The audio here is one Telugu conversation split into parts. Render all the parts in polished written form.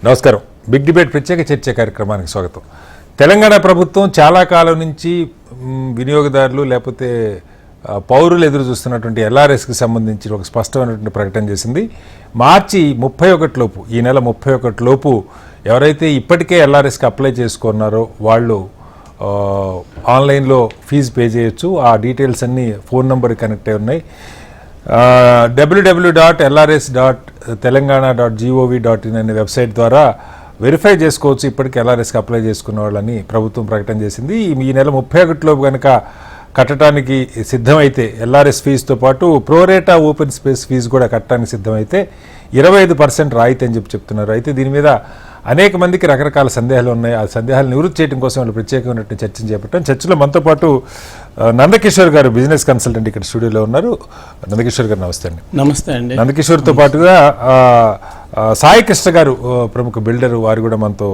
నమస్కారం. బిగ్ డిబేట్ ప్రత్యేక చర్చ కార్యక్రమానికి స్వాగతం. తెలంగాణ ప్రభుత్వం చాలా కాలం నుంచి వినియోగదారులు లేకపోతే పౌరులు ఎదురు చూస్తున్నటువంటి ఎల్ఆర్ఎస్కి సంబంధించి ఒక స్పష్టమైనటువంటి ప్రకటన చేసింది. మార్చి 31 లోపు, ఈ నెల 31 లోపు ఎవరైతే ఇప్పటికే ఎల్ఆర్ఎస్కి అప్లై చేసుకున్నారో వాళ్ళు ఆన్లైన్లో ఫీజు పే చేయొచ్చు. ఆ డీటెయిల్స్ అన్నీ ఫోన్ నెంబర్కి కనెక్ట్ అయి ఉన్నాయి. www.lrs.telangana.gov.in అనే వెబ్సైట్ ద్వారా వెరిఫై చేసుకోవచ్చు ఇప్పటికి ఎల్ఆర్ఎస్కి అప్లై చేసుకున్న వాళ్ళని ప్రభుత్వం ప్రకటన చేసింది. ఈ నెల 31 లోపు కనుక కట్టడానికి సిద్ధమైతే ఎల్ఆర్ఎస్ ఫీజుతో పాటు ప్రోరేటా ఓపెన్ స్పేస్ ఫీజు కూడా కట్టడానికి సిద్ధమైతే 25% రాయితీ అని చెప్తున్నారు. అయితే దీని మీద అనేక మందికి రకరకాల సందేహాలు ఉన్నాయి. ఆ సందేహాలు నివృత్తి చేయడం కోసం వాళ్ళు ప్రత్యేకమైనటువంటి చర్చను చేపట్టాం. చర్చలో మనతో పాటు నందకిషోర్ గారు బిజినెస్ కన్సల్టెంట్ ఇక్కడ స్టూడియోలో ఉన్నారు. నందకిషోర్ గారు నమస్తే అండి. నమస్తే అండి. నందకిషోర్తో పాటుగా సాయి కృష్ణ గారు ప్రముఖ బిల్డర్, వారు కూడా మనతో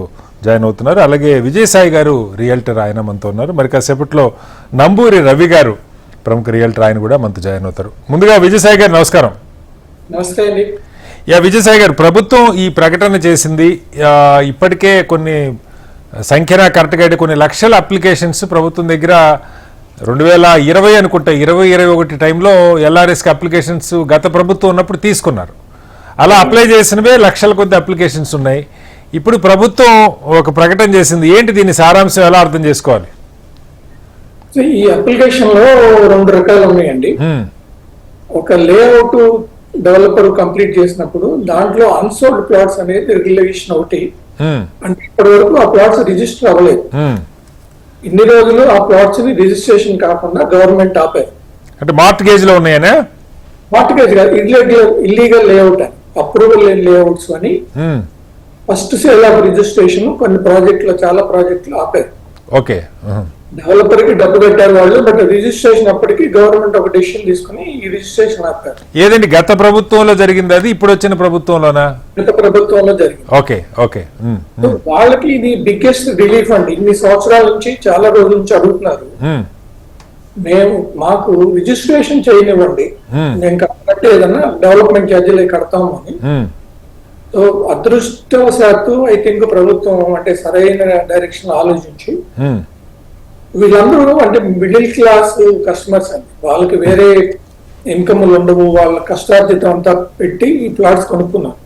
జాయిన్ అవుతున్నారు. అలాగే విజయసాయి గారు రియల్టర్, ఆయన మనతో ఉన్నారు. మరి కాసేపట్లో నంబూరి రవి గారు ప్రముఖ రియల్టర్, ఆయన కూడా మనతో జాయిన్ అవుతారు. ముందుగా విజయసాయి గారు నమస్కారం. నమస్తే అండి. విజయసాయి గారు, ప్రభుత్వం ఈ ప్రకటన చేసింది. ఇప్పటికే కొన్ని సంఖ్యన కరెక్ట్గా అయితే కొన్ని లక్షల అప్లికేషన్స్ ప్రభుత్వం దగ్గర 2020 అనుకుంటా 2021 టైంలో ఎల్ఆర్ఎస్కి అప్లికేషన్స్ గత ప్రభుత్వం ఉన్నప్పుడు తీసుకున్నారు. అలా అప్లై చేసినవే లక్షల కొద్ది అప్లికేషన్స్ ఉన్నాయి. ఇప్పుడు ప్రభుత్వం ఒక ప్రకటన చేసింది. ఏంటి దీని సారాంశం, ఎలా అర్థం చేసుకోవాలి? ఈ అప్లికేషన్ లో 2 రకాలు ఉన్నాయండి. ఒక లేఅవుట్ డెవలపర్ కంప్లీట్ చేసినప్పుడు దాంట్లో అన్సోల్డ్ ప్లాట్స్ అనేది రెగ్యులేషన్ ఒకటి, అంటే ఇప్పటి వరకు ఆ ప్లాట్స్ రిజిస్టర్ అవ్వలేదు. ఇన్ని రోజులు ఆ ప్లాట్స్ ని రిజిస్ట్రేషన్ కాకుండా గవర్నమెంట్ ఆపారు. అంటే మార్ట్గేజ్ లో ఉన్నాయనే, మార్ట్గేజ్ కాదు, ఇల్లీగల్ లేఅవుట్ అని, అప్రూవల్ లేని లేఅవుట్స్ అని ఫస్ట్ సేల్ ఆఫ్ రిజిస్ట్రేషన్ కొన్ని ప్రాజెక్టులు, చాలా ప్రాజెక్టులు ఆపారు. ఓకే, డెవలపర్ కి డబ్బు కట్టారు వాళ్ళు, బట్ రిజిస్ట్రేషన్ అప్పటికి గవర్నమెంట్ ఒక డెసిషన్ తీసుకుని ఈ రిజిస్ట్రేషన్ ఆపారు. ఏదండి గత ప్రభుత్వంలో జరిగింది అది, ఇప్పుడు వచ్చిన ప్రభుత్వంలోనా? గత ప్రభుత్వంలో జరిగింది. Okay okay. వాళ్ళకి ఇది బిగ్గెస్ట్ రిలీఫ్ అండి. ఇన్ని సంవత్సరాల నుంచి, చాలా రోజుల నుంచి అడుగుతున్నారు, మేము మాకు రిజిస్ట్రేషన్ చేయనివ్వండి, నేను కాబట్టి ఏదన్నా డెవలప్మెంట్ ఛార్జీలు కడతాము అని. సో అదృష్టవశాత్తు ఐ థింక్ ప్రభుత్వం అంటే సరైన డైరెక్షన్ ఆలోచించి వీళ్ళందరూ అంటే మిడిల్ క్లాస్ కస్టమర్స్ అండి, వాళ్ళకి వేరే ఇన్కమ్లు ఉండవు, వాళ్ళ కష్టార్జితం అంతా పెట్టి ఈ ప్లాట్స్ కొనుక్కున్నారు.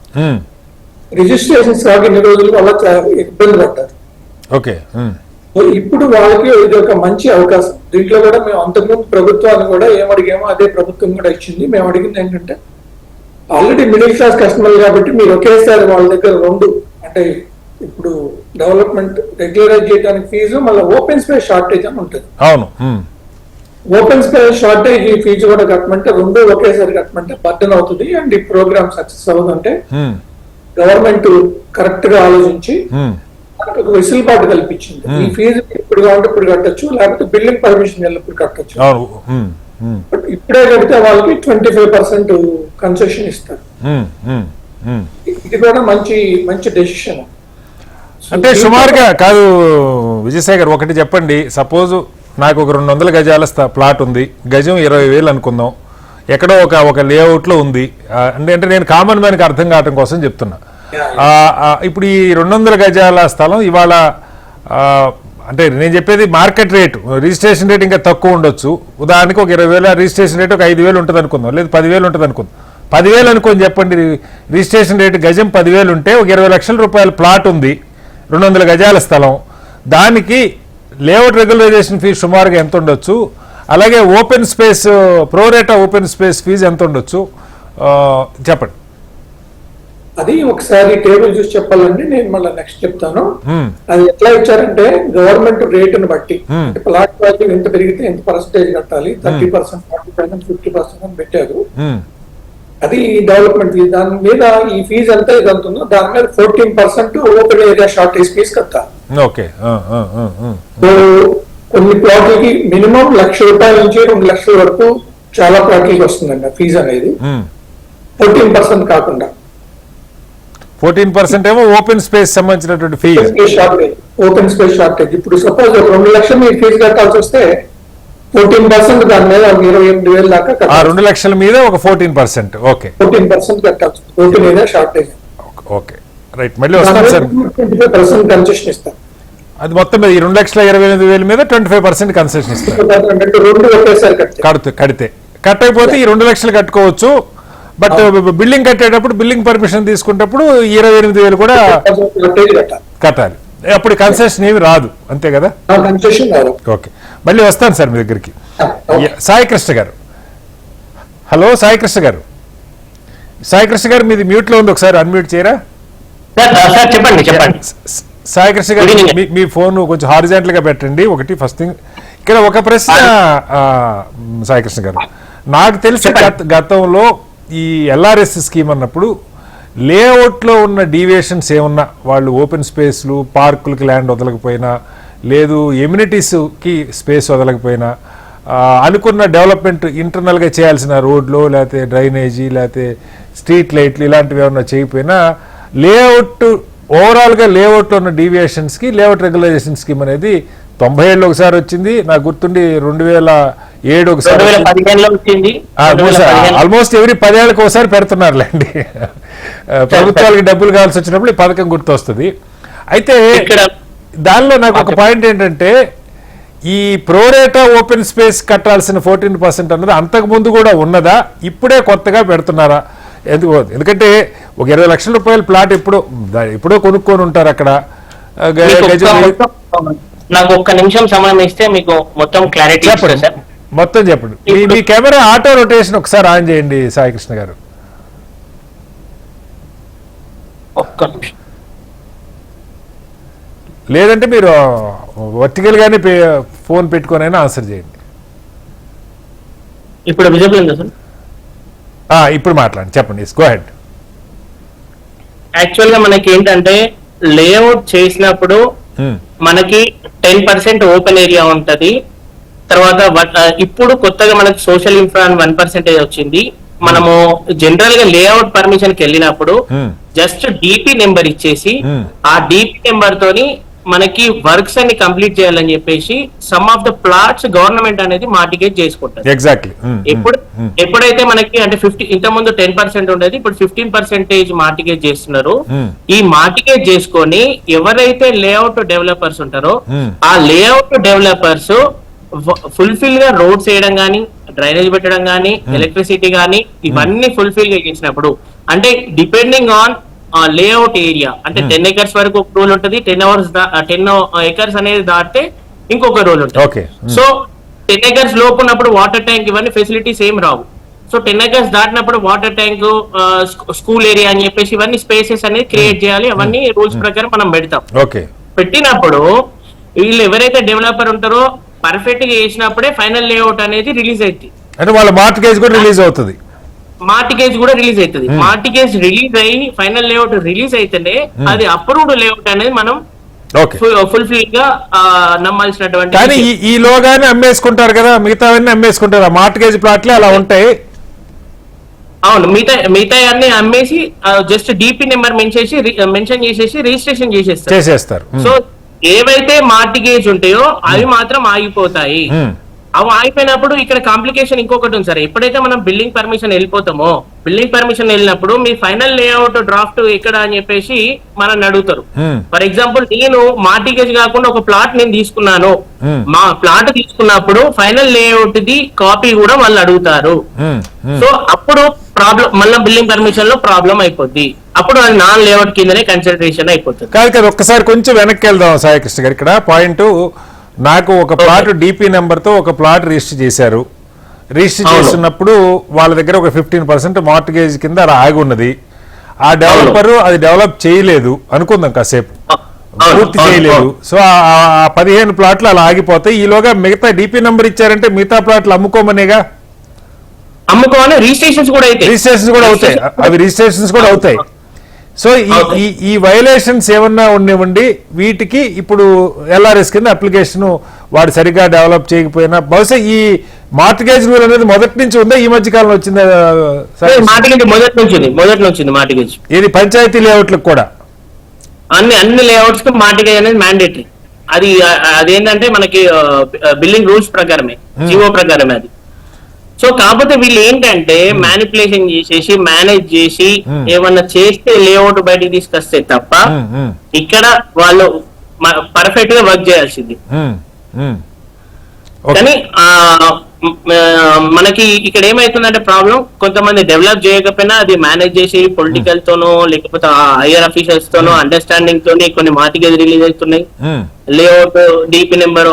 రిజిస్ట్రేషన్స్ కాక ఇన్ని రోజులు వాళ్ళ ఇబ్బంది పడ్డారు. ఓకే, ఇప్పుడు వాళ్ళకి ఇది ఒక మంచి అవకాశం. దీంట్లో కూడా మేము అంతకుముందు ప్రభుత్వాన్ని కూడా ఏమడిగామో అదే ప్రభుత్వం కూడా ఇచ్చింది. మేము అడిగింది ఏంటంటే, ఆల్రెడీ మిడిల్ క్లాస్ కస్టమర్లు కాబట్టి మీరు ఒకేసారి వాళ్ళ దగ్గర 2 అంటే ఇప్పుడు డెవలప్మెంట్ రెగ్యులరైజ్ చేయడానికి ఫీజు, మళ్ళీ ఓపెన్ స్పేస్ షార్టేజ్ అని ఉంటుంది. అవును, ఓపెన్ స్పేస్ షార్టేజ్ ఈ ఫీజు కూడా కట్టమంటే 2 ఒకేసారి కట్టమంటే బర్డెన్ అవుతుంది. అండ్ ఈ ప్రోగ్రామ్ సక్సెస్ అవ్వదంటే గవర్నమెంట్ కరెక్ట్ గా ఆలోచించి ఒక వెసులుబాటు కల్పించింది. ఈ ఫీజు ఇప్పుడు కావాలంటే ఇప్పుడు కట్టొచ్చు, లేకపోతే బిల్డింగ్ పర్మిషన్ వెళ్ళినప్పుడు కట్టొచ్చు. బట్ ఇప్పుడే కడితే వాళ్ళకి 25% కన్సెషన్ ఇస్తారు. ఇది కూడా మంచి మంచి డెసిషన్. అంటే సుమారుగా కాదు విజయసాయి గారు, ఒకటి చెప్పండి. సపోజ్ నాకు ఒక 200 గజాల ప్లాట్ ఉంది, గజం 20,000 అనుకుందాం, ఎక్కడో ఒక లేఅవుట్లో ఉంది. అంటే నేను కామన్ మ్యాన్కి అర్థం కావడం కోసం చెప్తున్నా. ఇప్పుడు ఈ 200 గజాల స్థలం ఇవాళ అంటే నేను చెప్పేది మార్కెట్ రేటు, రిజిస్ట్రేషన్ రేట్ ఇంకా తక్కువ ఉండొచ్చు. ఉదాహరణకి ఒక 20,000 రిజిస్ట్రేషన్ రేట్ ఒక 5,000 ఉంటుంది అనుకుందాం, లేదు 10,000 ఉంటుంది అనుకుందాం. 10,000 అనుకోని చెప్పండి, రిజిస్ట్రేషన్ రేటు గజం 10,000 ఉంటే ఒక 20 లక్షల రూపాయల ప్లాట్ ఉంది, 200 గజాల స్థలం. దానికి లేఅవుట్ రెగ్యులరైజేషన్ ఫీజు సుమారుగా ఎంత ఉండొచ్చు, అలాగే open space prorata open space fees ఎంత ఉండొచ్చు చెప్పండి. అది ఒకసారి టేబుల్ చూసి చెప్పాలండి, నేను మళ్ళీ నెక్స్ట్ చెప్తాను. అది ఎట్లా ఇచ్చారంటే గవర్నమెంట్ రేటును బట్టి ప్లాట్ వాల్యూ ఎంత పెరిగితే ఎంత పర్సెంటేజ్ కట్టాలి, 30%, 40%, 50% అని పెట్టారు. అది డెవలప్మెంట్ ఫీజు. దాని మీద ఈ ఫీజు ఎంత ఇది ఉంటుందో దాని మీద 14% ఓపెన్ ఏరియా షార్టేజ్ ఫీజు కట్టాలి. కొన్ని ప్లాట్లకి మినిమం ₹1,00,000 నుంచి 2 లక్షల వరకు చాలా ప్లాట్లకి వస్తుందండి ఫీజు అనేది. 14% కాకుండా 14% ఏమో ఓపెన్ స్పేస్ సంబంధించినటువంటి ఫీజు, ఓపెన్ స్పేస్ షార్టేజ్. ఇప్పుడు సపోజ్ 2 లక్షలు మీరు ఫీజు కట్టాల్సి వస్తే 14% దాని మీద 28,000 దాకా. 2 లక్షల మీద ఒక 14%. ఓకే, 14% కట్టాల్సి open area shortage. Okay, right, మళ్ళీ వస్తాం సార్. 25% కన్సెషన్ ఇస్తాం. అది మొత్తం మీద ఈ 2,28,000 మీద 25% కన్సెషన్ ఇస్తారు. రెండు ఒకేసారి కడితే కట్టకపోతే ఈ 2 లక్షలు కట్టుకోవచ్చు. బట్ బిల్డింగ్ కట్టేటప్పుడు బిల్డింగ్ పర్మిషన్ తీసుకునేటప్పుడు 28,000 కూడా కట్టాలి. అప్పుడు కన్సెషన్ ఏమి రాదు, అంతే కదా? ఓకే, మళ్ళీ వస్తాను సార్ మీ దగ్గరికి. సాయి కృష్ణ గారు, హలో సాయి కృష్ణ గారు. సాయి కృష్ణ గారు మీది మ్యూట్ లో ఉంది, ఒకసారి అన్మ్యూట్ చేయరా? చెప్పండి చెప్పండి. సాయి కృష్ణ గారు, మీ ఫోన్ కొంచెం హారిజాంటల్ గా పెట్టండి. ఒకటి ఫస్ట్ థింగ్, ఇక్కడ ఒక ప్రశ్న సాయి కృష్ణ గారు, నాకు తెలిసి గతంలో ఈ ఎల్ఆర్ఎస్ స్కీమ్ అన్నప్పుడు లేఅవుట్లో ఉన్న డీవియేషన్స్ ఏమన్నా, వాళ్ళు ఓపెన్ స్పేస్లు పార్కులకి ల్యాండ్ వదలకపోయినా, లేదు ఎమ్యూనిటీస్కి స్పేస్ వదలకపోయినా, అనుకున్న డెవలప్మెంట్ ఇంటర్నల్గా చేయాల్సిన రోడ్లు లేకపోతే డ్రైనేజీ లేకపోతే స్ట్రీట్ లైట్లు ఇలాంటివి ఏమన్నా చేయకపోయినా, లేఅవుట్ ఓవరాల్గా లేఅవుట్లో ఉన్న డీవియేషన్స్కి లేఅవుట్ రెగ్యులైజేషన్ స్కీమ్ అనేది 97లో ఒకసారి వచ్చింది, నాకు గుర్తుండి 2007 ఒకసారి, ఆల్మోస్ట్ ఎవ్రీ 10 ఏళ్ళకి ఒకసారి పెడుతున్నారులేండి. ప్రభుత్వాలకి డబ్బులు కావాల్సి వచ్చినప్పుడు ఈ పథకం గుర్తొస్తుంది. అయితే దానిలో నాకు ఒక పాయింట్ ఏంటంటే, ఈ ప్రోరేటా ఓపెన్ స్పేస్ కట్టాల్సిన 14% అన్నది అంతకు ముందు కూడా ఉన్నదా, ఇప్పుడే కొత్తగా పెడుతున్నారా? ఎందుకంటే ఒక 20 లక్షల రూపాయల ప్లాట్ ఎప్పుడో కొనుక్కొని ఉంటారు అక్కడ. నాకు ఒక్క నిమిషం సమయం ఇస్తే మీకు మొత్తం క్లారిటీ సార్. మొత్తం చెప్పండి. మీ కెమెరా ఆటో రొటేషన్ ఒకసారి ఆన్ చేయండి సాయి కృష్ణ గారు. ఒక్క నిమిషం. లేదంటే మీరు వర్టికల్ గానే ఫోన్ పెట్టుకొని ఆన్సర్ చేయండి. ఇప్పుడు విజిబుల్ ఉందా సార్? ఇప్పుడు మాట్లాడండి, చెప్పండి, గో హెడ్. యాక్చువల్ గా మనకి ఏంటంటే, లేఅవుట్ చేసినప్పుడు మనకి 10% ఓపెన్ ఏరియా ఉంటది. తర్వాత ఇప్పుడు కొత్తగా మనకి సోషల్ ఇన్ఫ్రా 1% వచ్చింది. మనము జనరల్ గా లేఅవుట్ పర్మిషన్ కి వెళ్ళినప్పుడు జస్ట్ డిపి నెంబర్ ఇచ్చేసి, ఆ డిపి నెంబర్ తోని మనకి వర్క్స్ అన్ని కంప్లీట్ చేయాలని చెప్పేసి some of the plots government అనేది మార్టిగేజ్ చేసుకుంటారు. ఎగ్జాక్ట్లీ. ఎప్పుడైతే మనకి అంటే 50 ఇంతకుముందు 10% ఉండేది, ఇప్పుడు 15% మార్టిగేజ్ చేస్తున్నారు. ఈ మార్టిగేజ్ చేసుకొని ఎవరైతే లేఅవుట్ డెవలపర్స్ ఉంటారో ఆ లేఅవుట్ డెవలపర్స్ ఫుల్ఫిల్ గా రోడ్స్ వేయడం గానీ, డ్రైనేజ్ పెట్టడం గానీ, ఎలక్ట్రిసిటీ గానీ ఇవన్నీ ఫుల్ఫిల్ గా చేసినప్పుడు, అంటే డిపెండింగ్ ఆన్ లేఅవుట్ ఏరియా, అంటే 10 acres వరకు ఒక రూల్ ఉంటుంది, 10 acres అనేది దాటితే ఇంకొక రూల్ ఉంటుంది. సో 10 acres లోపు ఉన్నప్పుడు వాటర్ ట్యాంక్ ఇవన్నీ ఫెసిలిటీస్ ఏం రావు. సో 10 acres దాటినప్పుడు వాటర్ ట్యాంక్, స్కూల్ ఏరియా అని చెప్పేసి ఇవన్నీ స్పేసెస్ అనేది క్రియేట్ చేయాలి. అవన్నీ రూల్స్ ప్రకారం మనం పెడతాం. పెట్టినప్పుడు వీళ్ళు ఎవరైతే డెవలపర్ ఉంటారో పర్ఫెక్ట్ గా చేసినప్పుడే ఫైనల్ లేఅవుట్ అనేది రిలీజ్ అవుతుంది. అంటే వాళ్ళ మార్టిగేజ్ కూడా రిలీజ్ అవుతుంది. మార్టిగేజ్ రిలీజ్ అయ్యి ఫైనల్ లేఅవుట్ రిలీజ్ అయితేనే అది అప్రూవ్డ్ లేఅవుట్ అనేది మనం ఫుల్ఫిల్ గా నమ్మాల్సినటువంటి. కానీ ఈ లోగానే అమ్మేసుకుంటారు కదా, మిగతావన్నీ అమ్మేసుకుంటారు. మార్టిగేజ్ ప్లాట్లే అలా ఉంటాయి. అవును, మిగతా అన్ని అమ్మేసి జస్ట్ డిపి నెంబర్ మెన్షన్ చేసేసి రిజిస్ట్రేషన్ చేసేస్తారు. సో ఏవైతే మార్టిగేజ్ ఉంటాయో అవి మాత్రం ఆగిపోతాయి. అవి ఆగిపోయినప్పుడు ఇక్కడ కాంప్లికేషన్ ఇంకొకటి ఉంది సార్. ఎప్పుడైతే మనం బిల్డింగ్ పర్మిషన్ వెళ్ళిపోతామో, బిల్డింగ్ పర్మిషన్ వెళ్ళినప్పుడు మీ ఫైనల్ లేఅవుట్ డ్రాఫ్ట్ ఎక్కడ అని చెప్పేసి మనల్ని అడుగుతారు. ఫర్ ఎగ్జాంపుల్, నేను మార్టిగేజ్ కాకుండా ఒక ప్లాట్ నేను తీసుకున్నాను, మా ప్లాట్ తీసుకున్నప్పుడు ఫైనల్ లేఅవుట్ ది కాపీ కూడా వాళ్ళు అడుగుతారు. సో అప్పుడు ప్రాబ్లం, మళ్ళీ బిల్డింగ్ పర్మిషన్ లో ప్రాబ్లం అయిపోద్ది. అప్పుడు అది నాన్ లేఅవుట్ కిందనే కన్సిడరేషన్ అయిపోతుంది. కాదు, ఒక్కసారి కొంచెం వెనక్కి వెళ్దాం సాయి కృష్ణ గారు. ఇక్కడ పాయింట్, నాకు ఒక ప్లాట్ డిపి నెంబర్ తో ఒక ప్లాట్ రిజిస్టర్ చేశారు. రిజిస్టర్ చేస్తున్నప్పుడు వాళ్ళ దగ్గర ఒక 15% మార్టిగేజ్ కింద అలా ఆగి ఉన్నది. ఆ డెవలపర్ అది డెవలప్ చేయలేదు అనుకుందాం, కాసేపు పూర్తి చేయలేదు. సో ఆ 15 ప్లాట్లు అలా ఆగిపోతాయి. ఈలోగా మిగతా డిపి నెంబర్ ఇచ్చారంటే మిగతా ప్లాట్లు అమ్ముకోమనేగా. అమ్ముకోవాలి, రిజిస్ట్రేషన్స్ కూడా అవుతాయి. అవి రిజిస్ట్రేషన్స్ కూడా అవుతాయి. సో ఈ వైలేషన్స్ ఏమన్నా ఉండివ్వండి, వీటికి ఇప్పుడు ఎల్ఆర్ఎస్ కింద అప్లికేషన్ వాడు సరిగ్గా డెవలప్ చేయకపోయినా, బహుశా ఈ మార్టిగేజ్ రూల్ అనేది మొదటి నుంచి ఉందా, ఈ మధ్య కాలంలో వచ్చిందా? మొదటి నుంచి మార్టిగేజ్. ఇది పంచాయతీ లేఅవుట్లకు కూడా అన్ని లేఅవుట్స్ కి మార్టిగేజ్ అనేది మ్యాండేటరీ. అదేంటంటే మనకి బిల్డింగ్ రూల్స్ ప్రకారమే, జీవో ప్రకారమే అది. సో కాకపోతే వీళ్ళు ఏంటంటే మ్యానిపులేషన్ చేసేసి మేనేజ్ చేసి ఏమన్నా చేస్తే లేఅవుట్ బయటికి తీసుకొస్తే తప్ప ఇక్కడ వాళ్ళు పర్ఫెక్ట్ గా వర్క్ చేయాల్సింది. కానీ మనకి ఇక్కడ ఏమైతుందంటే ప్రాబ్లం, కొంతమంది డెవలప్ చేయకపోయినా అది మేనేజ్ చేసి పొలిటికల్ తోనో లేకపోతే హైయర్ అఫీషియల్స్ తోనో అండర్స్టాండింగ్ తోని కొన్ని మార్టిగేజ్ రిలీజ్ అవుతున్నాయి, layout DP number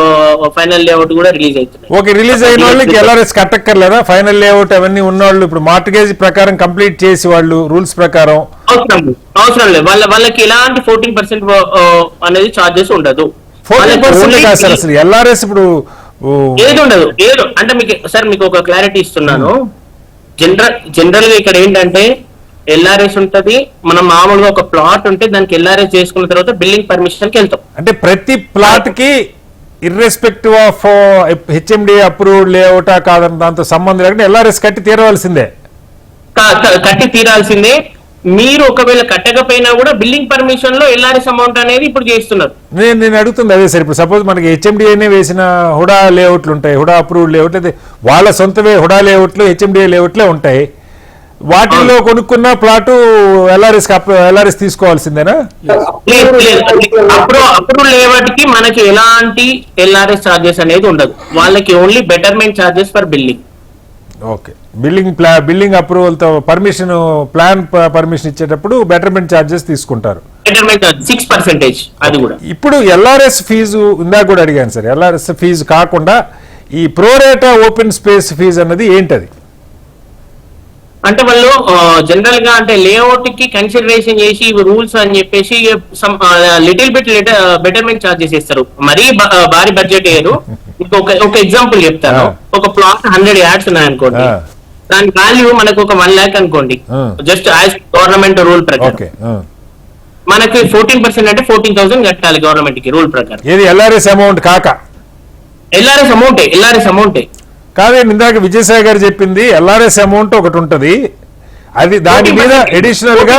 final layout కూడా రిలీజ్ అవుతున్నాయి. ఓకే, రిలీజ్ అయిన వాళ్ళకి ఎల్ఆర్ఎస్ కట్టక్కర్లేదా? ఫైనల్ లేఅవుట్ అవన్నీ ఉన్న వాళ్ళు ఇప్పుడు మార్టిగేజ్ ప్రకారం కంప్లీట్ చేసి వాళ్ళు రూల్స్ ప్రకారం అవసరం లేదు, వాళ్ళకి ఎలాంటి 14% అనేది చార్జెస్ ఉండదు. 14% కాదు సార్, అసలు ఎల్ఆర్ఎస్ ఇప్పుడు ఏది ఉండదు. ఏదో అంటే మీకు సార్ మీకు ఒక క్లారిటీ ఇస్తున్నాను. జనరల్ గా ఇక్కడ ఏంటంటే ఎల్ఆర్ఎస్ ఉంటది, మనం మామూలుగా ఒక ప్లాట్ ఉంటే దానికి ఎల్ఆర్ఎస్ చేసుకున్న తర్వాత బిల్డింగ్ పర్మిషన్ కి వెళ్తాం. అంటే ప్రతి ప్లాట్ కి ఇర్రెస్పెక్టివ్ ఆఫ్ హెచ్ఎండి అప్రూవ్డ్ లేఅవుటా కాదని దాంతో సంబంధం లేకుండా ఎల్ఆర్ఎస్ కట్టి తీరవలసిందే. కట్టి తీరాల్సిందే. మీరు ఒకవేళ కట్టకపోయినా కూడా బిల్డింగ్ పర్మిషన్ లో ఎల్ఆర్ఎస్ అమౌంట్ అనేది ఇప్పుడు చేస్తున్నారు. నేను అడుగుతుంది అదే సార్. ఇప్పుడు సపోజ్ మనకి హెచ్ఎండిఏనే వేసిన హుడా లేఅవుట్లు ఉంటాయి, హుడా అప్రూవ్డ్ లేఅవుట్, అయితే వాళ్ళ సొంతవే హుడా లేఅవుట్లు హెచ్ఎండిఏ లేఅవుట్లే ఉంటాయి. వాటిల్లో కొనుక్కున్న ప్లాటు ఎల్ఆర్ఎస్ తీసుకోవాల్సిందేనా? అప్రూవ్ లేఅవుట్ కి మనకి ఎలాంటి ఎల్ఆర్ఎస్ చార్జెస్ అనేది ఉండదు. వాళ్ళకి only betterment charges for building. Okay, building approval తో పర్మిషన్ ప్లాన్ పర్మిషన్ ఇచ్చేటప్పుడు బెటర్మెంట్ చార్జెస్ తీసుకుంటారు. 6% అది కూడా. ఇప్పుడు ఎల్ఆర్ఎస్ ఫీజు ఇందాక కూడా అడిగాను సార్, ఎల్ఆర్ఎస్ ఫీజు కాకుండా ఈ ప్రోరేటా ఓపెన్ స్పేస్ ఫీజు అన్నది ఏంటది? అంటే వాళ్ళు జనరల్ గా అంటే లేఅవుట్ కి కన్సిడరేషన్ చేసి రూల్స్ అని చెప్పేసి లిటిల్ బిట్ బెటర్మెంట్ చార్జెస్ ఇస్తారు. మరీ భారీ బడ్జెట్ అయ్యారు. ఒక ఎగ్జాంపుల్ చెప్తాను. ఒక ప్లాట్ 100 యార్డ్స్ ఉన్నాయనుకోండి, దాని వాల్యూ మనకు ఒక 1 lakh అనుకోండి, జస్ట్ యాజ్ గవర్నమెంట్ రూల్ ప్రకారం మనకి 14% అంటే 14,000 కట్టాలి గవర్నమెంట్ కి రూల్ ప్రకారం. ఏది ఎల్ఆర్ఎస్ అమౌంట్ కాక? ఎల్ఆర్ఎస్ అమౌంటే కాదే. ఇందాక విజయసాయి గారు చెప్పింది ఎల్ఆర్ఎస్ అమౌంట్ ఒకటి ఉంటది, అది దాని మీద అడిషనల్ గా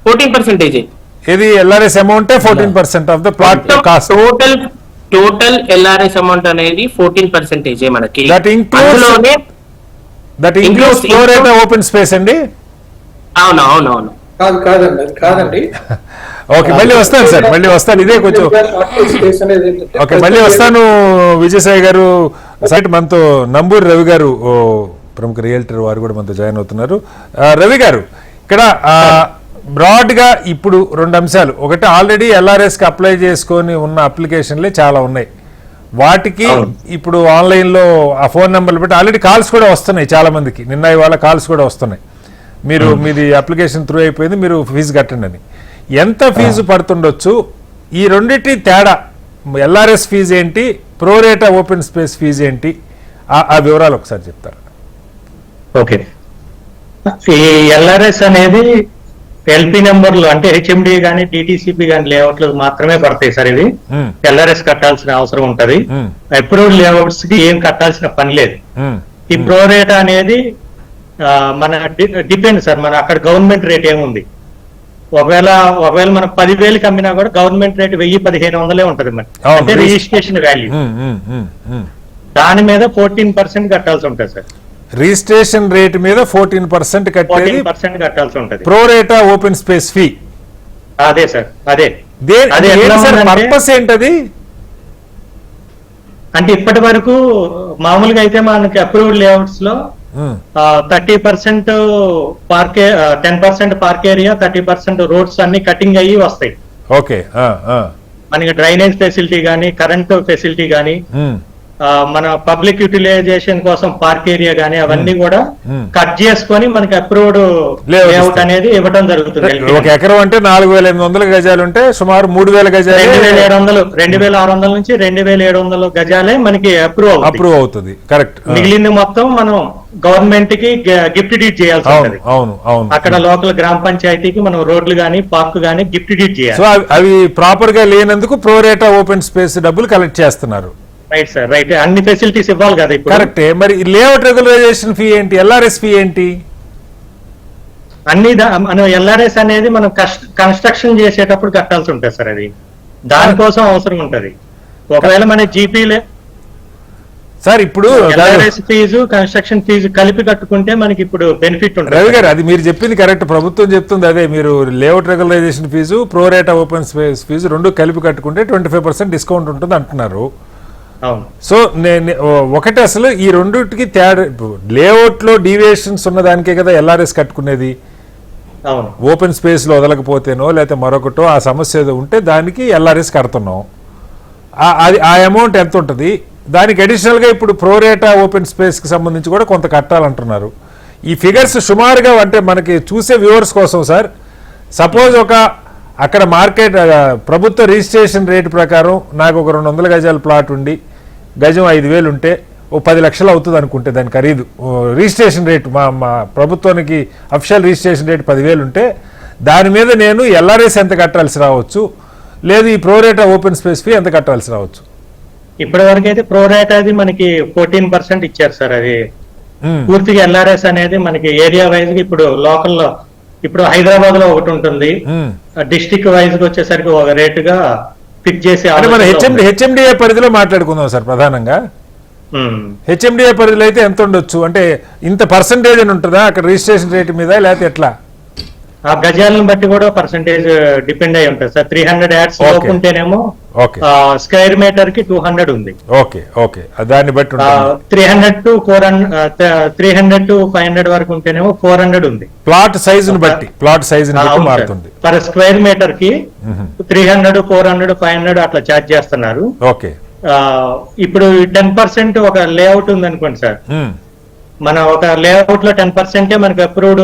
14%. ఇది LRS amount 14% of the plot cost. Total LRS amount అనేది 14% మనకి. దట్ ఇంక్లూడ్స్ ప్రోరేటా ఓపెన్ స్పేస్ అండి. అవును. కాదండి. ఓకే, మళ్ళీ వస్తాను సార్, మళ్ళీ వస్తాను. ఇదే కొంచెం ఓకే, మళ్ళీ వస్తాను. విజయసాయి గారు సైట్ మనతో నంబూరి రవి గారు ప్రముఖ రియల్టర్, వారు కూడా మనతో జాయిన్ అవుతున్నారు. రవి గారు, ఇక్కడ బ్రాడ్ గా ఇప్పుడు 2 అంశాలు. ఒకటి, ఆల్రెడీ ఎల్ఆర్ఎస్ కి అప్లై చేసుకొని ఉన్న అప్లికేషన్లే చాలా ఉన్నాయి. వాటికి ఇప్పుడు ఆన్లైన్ లో ఆ ఫోన్ నెంబర్లు పెట్టి ఆల్రెడీ కాల్స్ కూడా వస్తున్నాయి చాలా మందికి. నిన్న ఇవాళ కాల్స్ కూడా వస్తున్నాయి, మీది అప్లికేషన్ త్రూ అయిపోయింది, మీరు ఫీజు కట్టండి అని. ఎంత ఫీజు పడుతుండొచ్చు? ఈ రెండింటి తేడా, ఎల్ఆర్ఎస్ ఫీజు ఏంటి, ప్రోరేటా ఓపెన్ స్పేస్ ఫీజు ఏంటి, ఆ వివరాలు ఒకసారి చెప్తారు. ఓకే, ఈ ఎల్ఆర్ఎస్ అనేది ఎల్పీ నెంబర్లు అంటే హెచ్ఎండి గానీ టీటీసీపీ గానీ లేఅవుట్లు మాత్రమే పడతాయి సార్. ఇవి ఎల్ఆర్ఎస్ కట్టాల్సిన అవసరం ఉంటది. అప్రూవ్డ్ లేఅవుట్స్ కి ఏం కట్టాల్సిన పని లేదు. ఈ ప్రోరేటా అనేది మన డిపెండ్ సార్, మన అక్కడ గవర్నమెంట్ రేట్ ఏముంది. ఒకవేళ మనం 10,000కి అమ్మినా కూడా గవర్నమెంట్ రేట్ 1,000-1,500 ఉంటది మరి, అంటే రిజిస్ట్రేషన్ వాల్యూ. దాని మీద 14% కట్టాల్సి ఉంటుంది సార్. రిజిస్ట్రేషన్ రేట్ మీద 14% కట్టాల్సి ఉంటుంది. ప్రోరేటా ఓపెన్ స్పేస్ ఫీ అదే సార్. అదే పర్పస్ ఏంటది అంటే ఇప్పటి వరకు మామూలుగా అయితే మనకి అప్రూవ్డ్ లేఅవుట్స్ లో 30% పార్క్ 10% పార్క్ ఏరియా, 30% రోడ్స్ అన్ని కటింగ్ అయ్యి వస్తాయి. ఓకే, మనకి డ్రైనేజ్ ఫెసిలిటీ గానీ, కరెంట్ ఫెసిలిటీ గానీ, మన పబ్లిక్ యూటిలైజేషన్ కోసం పార్క్ ఏరియా గానీ అవన్నీ కూడా కట్ చేసుకొని మనకి అప్రూవ్డ్ లేఅవుట్ అనేది ఇవ్వడం జరుగుతుంది. ఒక ఎకరం అంటే 4,800 గజాలు ఉంటే సుమారు 3,000 గజాలు, 2,600 నుంచి 2,700 గజాలే మనకి అప్రూవ్ అవుతుంది. కరెక్ట్. మిగిలింది మొత్తం మనం గవర్నమెంట్ కి గిఫ్ట్ డీడ్ చేయాల్సి ఉంటుంది. అక్కడ లోకల్ గ్రామ పంచాయతీకి మనం రోడ్లు గానీ, పార్క్ గానీ గిఫ్ట్ డీడ్ చేయాలి. సో అవి ప్రాపర్ గా లేనందుకు ప్రోరేటా ఓపెన్ స్పేస్ డబ్బులు కలెక్ట్ చేస్తున్నారు. Right sir, right. అన్ని ఫెసిలిటీస్ ఇవ్వాలి కదా ఇప్పుడు. కరెక్టే. మరి లేఅవుట్ రెగ్యులరైజేషన్ ఫీ ఏంటి, ఎల్ఆర్ఎస్ ఫీ ఏంటి? అన్ని మనం ఎల్ఆర్ఎస్ అనేది మనం కన్స్ట్రక్షన్ చేసేటప్పుడు కట్టాల్సి ఉంటుంది సార్. అది దానికోసం అవసరం ఉంటది. ఒకవేళ మన జీపీలే సార్ ఇప్పుడు LRS ఫీజు కన్స్ట్రక్షన్ ఫీజు కలిపి కట్టుకుంటే మనకి ఇప్పుడు బెనిఫిట్ ఉంటుంది. రవి గారు, అది మీరు చెప్పింది కరెక్ట్. ప్రభుత్వం చెప్తుంది అదే, మీరు layout regularisation fees, prorata open space fees రెండు కలిపి కట్టుకుంటే 25% డిస్కౌంట్ ఉంటుంది అంటున్నారు. అవును. సో ఒకటి అసలు ఈ రెండుకి తేడా, లేఅవుట్ లో డీవియేషన్స్ ఉన్నదానికే కదా LRS కట్టుకునేది. అవును. ఓపెన్ స్పేస్ లో వదలకపోతేనో లేకపోతే మరొకటో ఆ సమస్య ఏదో ఉంటే దానికి LRS కడుతున్నాం. అది ఆ అమౌంట్ ఎంత ఉంటుంది, దానికి అడిషనల్గా ఇప్పుడు ప్రోరేటా ఓపెన్ స్పేస్కి సంబంధించి కూడా కొంత కట్టాలంటున్నారు. ఈ ఫిగర్స్ సుమారుగా అంటే మనకి చూసే వ్యూవర్స్ కోసం సార్, సపోజ్ అక్కడ మార్కెట్ ప్రభుత్వ రిజిస్ట్రేషన్ రేటు ప్రకారం నాకు ఒక 200 గజాల ప్లాట్ ఉండి గజం 5,000 ఉంటే ఓ 10 లక్షలు అవుతుంది అనుకుంటే దాని ఖరీదు. రిజిస్ట్రేషన్ రేటు మా ప్రభుత్వానికి అఫిషియల్ రిజిస్ట్రేషన్ రేటు 10,000 ఉంటే దాని మీద నేను LRS ఎంత కట్టాల్సి రావచ్చు, లేదు ఈ ప్రోరేటా ఓపెన్ స్పేస్ ఫీ ఎంత కట్టాల్సి రావచ్చు? ఇప్పటి వరకు అయితే ప్రోరేటాది మనకి 14% ఇచ్చారు సార్. అది పూర్తిగా LRS అనేది మనకి ఏరియా వైజ్ గా ఇప్పుడు లోకల్లో ఇప్పుడు హైదరాబాద్ లో ఒకటి ఉంటుంది, డిస్ట్రిక్ట్ వైజ్ గా వచ్చేసరికి ఒక రేటుగా ఫిక్స్ చేసి హెచ్ఎండిఏ పరిధిలో మాట్లాడుకుందాం సార్. ప్రధానంగా హెచ్ఎండిఏ పరిధిలో అయితే ఎంత ఉండొచ్చు అంటే ఇంత పర్సంటేజ్ అని ఉంటుందా అక్కడ రిజిస్ట్రేషన్ రేట్ మీద, లేకపోతే ఎట్లా? ఆ గజాలను బట్టి కూడా పర్సంటేజ్ డిపెండ్ అయి ఉంటుంది సార్. 300 యాడ్స్ ఉంటేనేమో స్క్వేర్ మీటర్ కి 200 ఉంది. ఓకే ఓకే, దాన్ని బట్టి 300 to 500 వరకు ఉంటేనేమో 400 ఉంది. ప్లాట్ సైజును బట్టి మారుతుంది. పర్ స్క్వేర్ మీటర్ కి 300, 400, 500 అట్లా ఛార్జ్ చేస్తున్నారు. ఓకే. ఇప్పుడు 10% ఒక లేఅవుట్ ఉంది అనుకోండి సార్, మన ఒక లేఅవుట్ లో 10% మనకు అప్రూవ్డ్,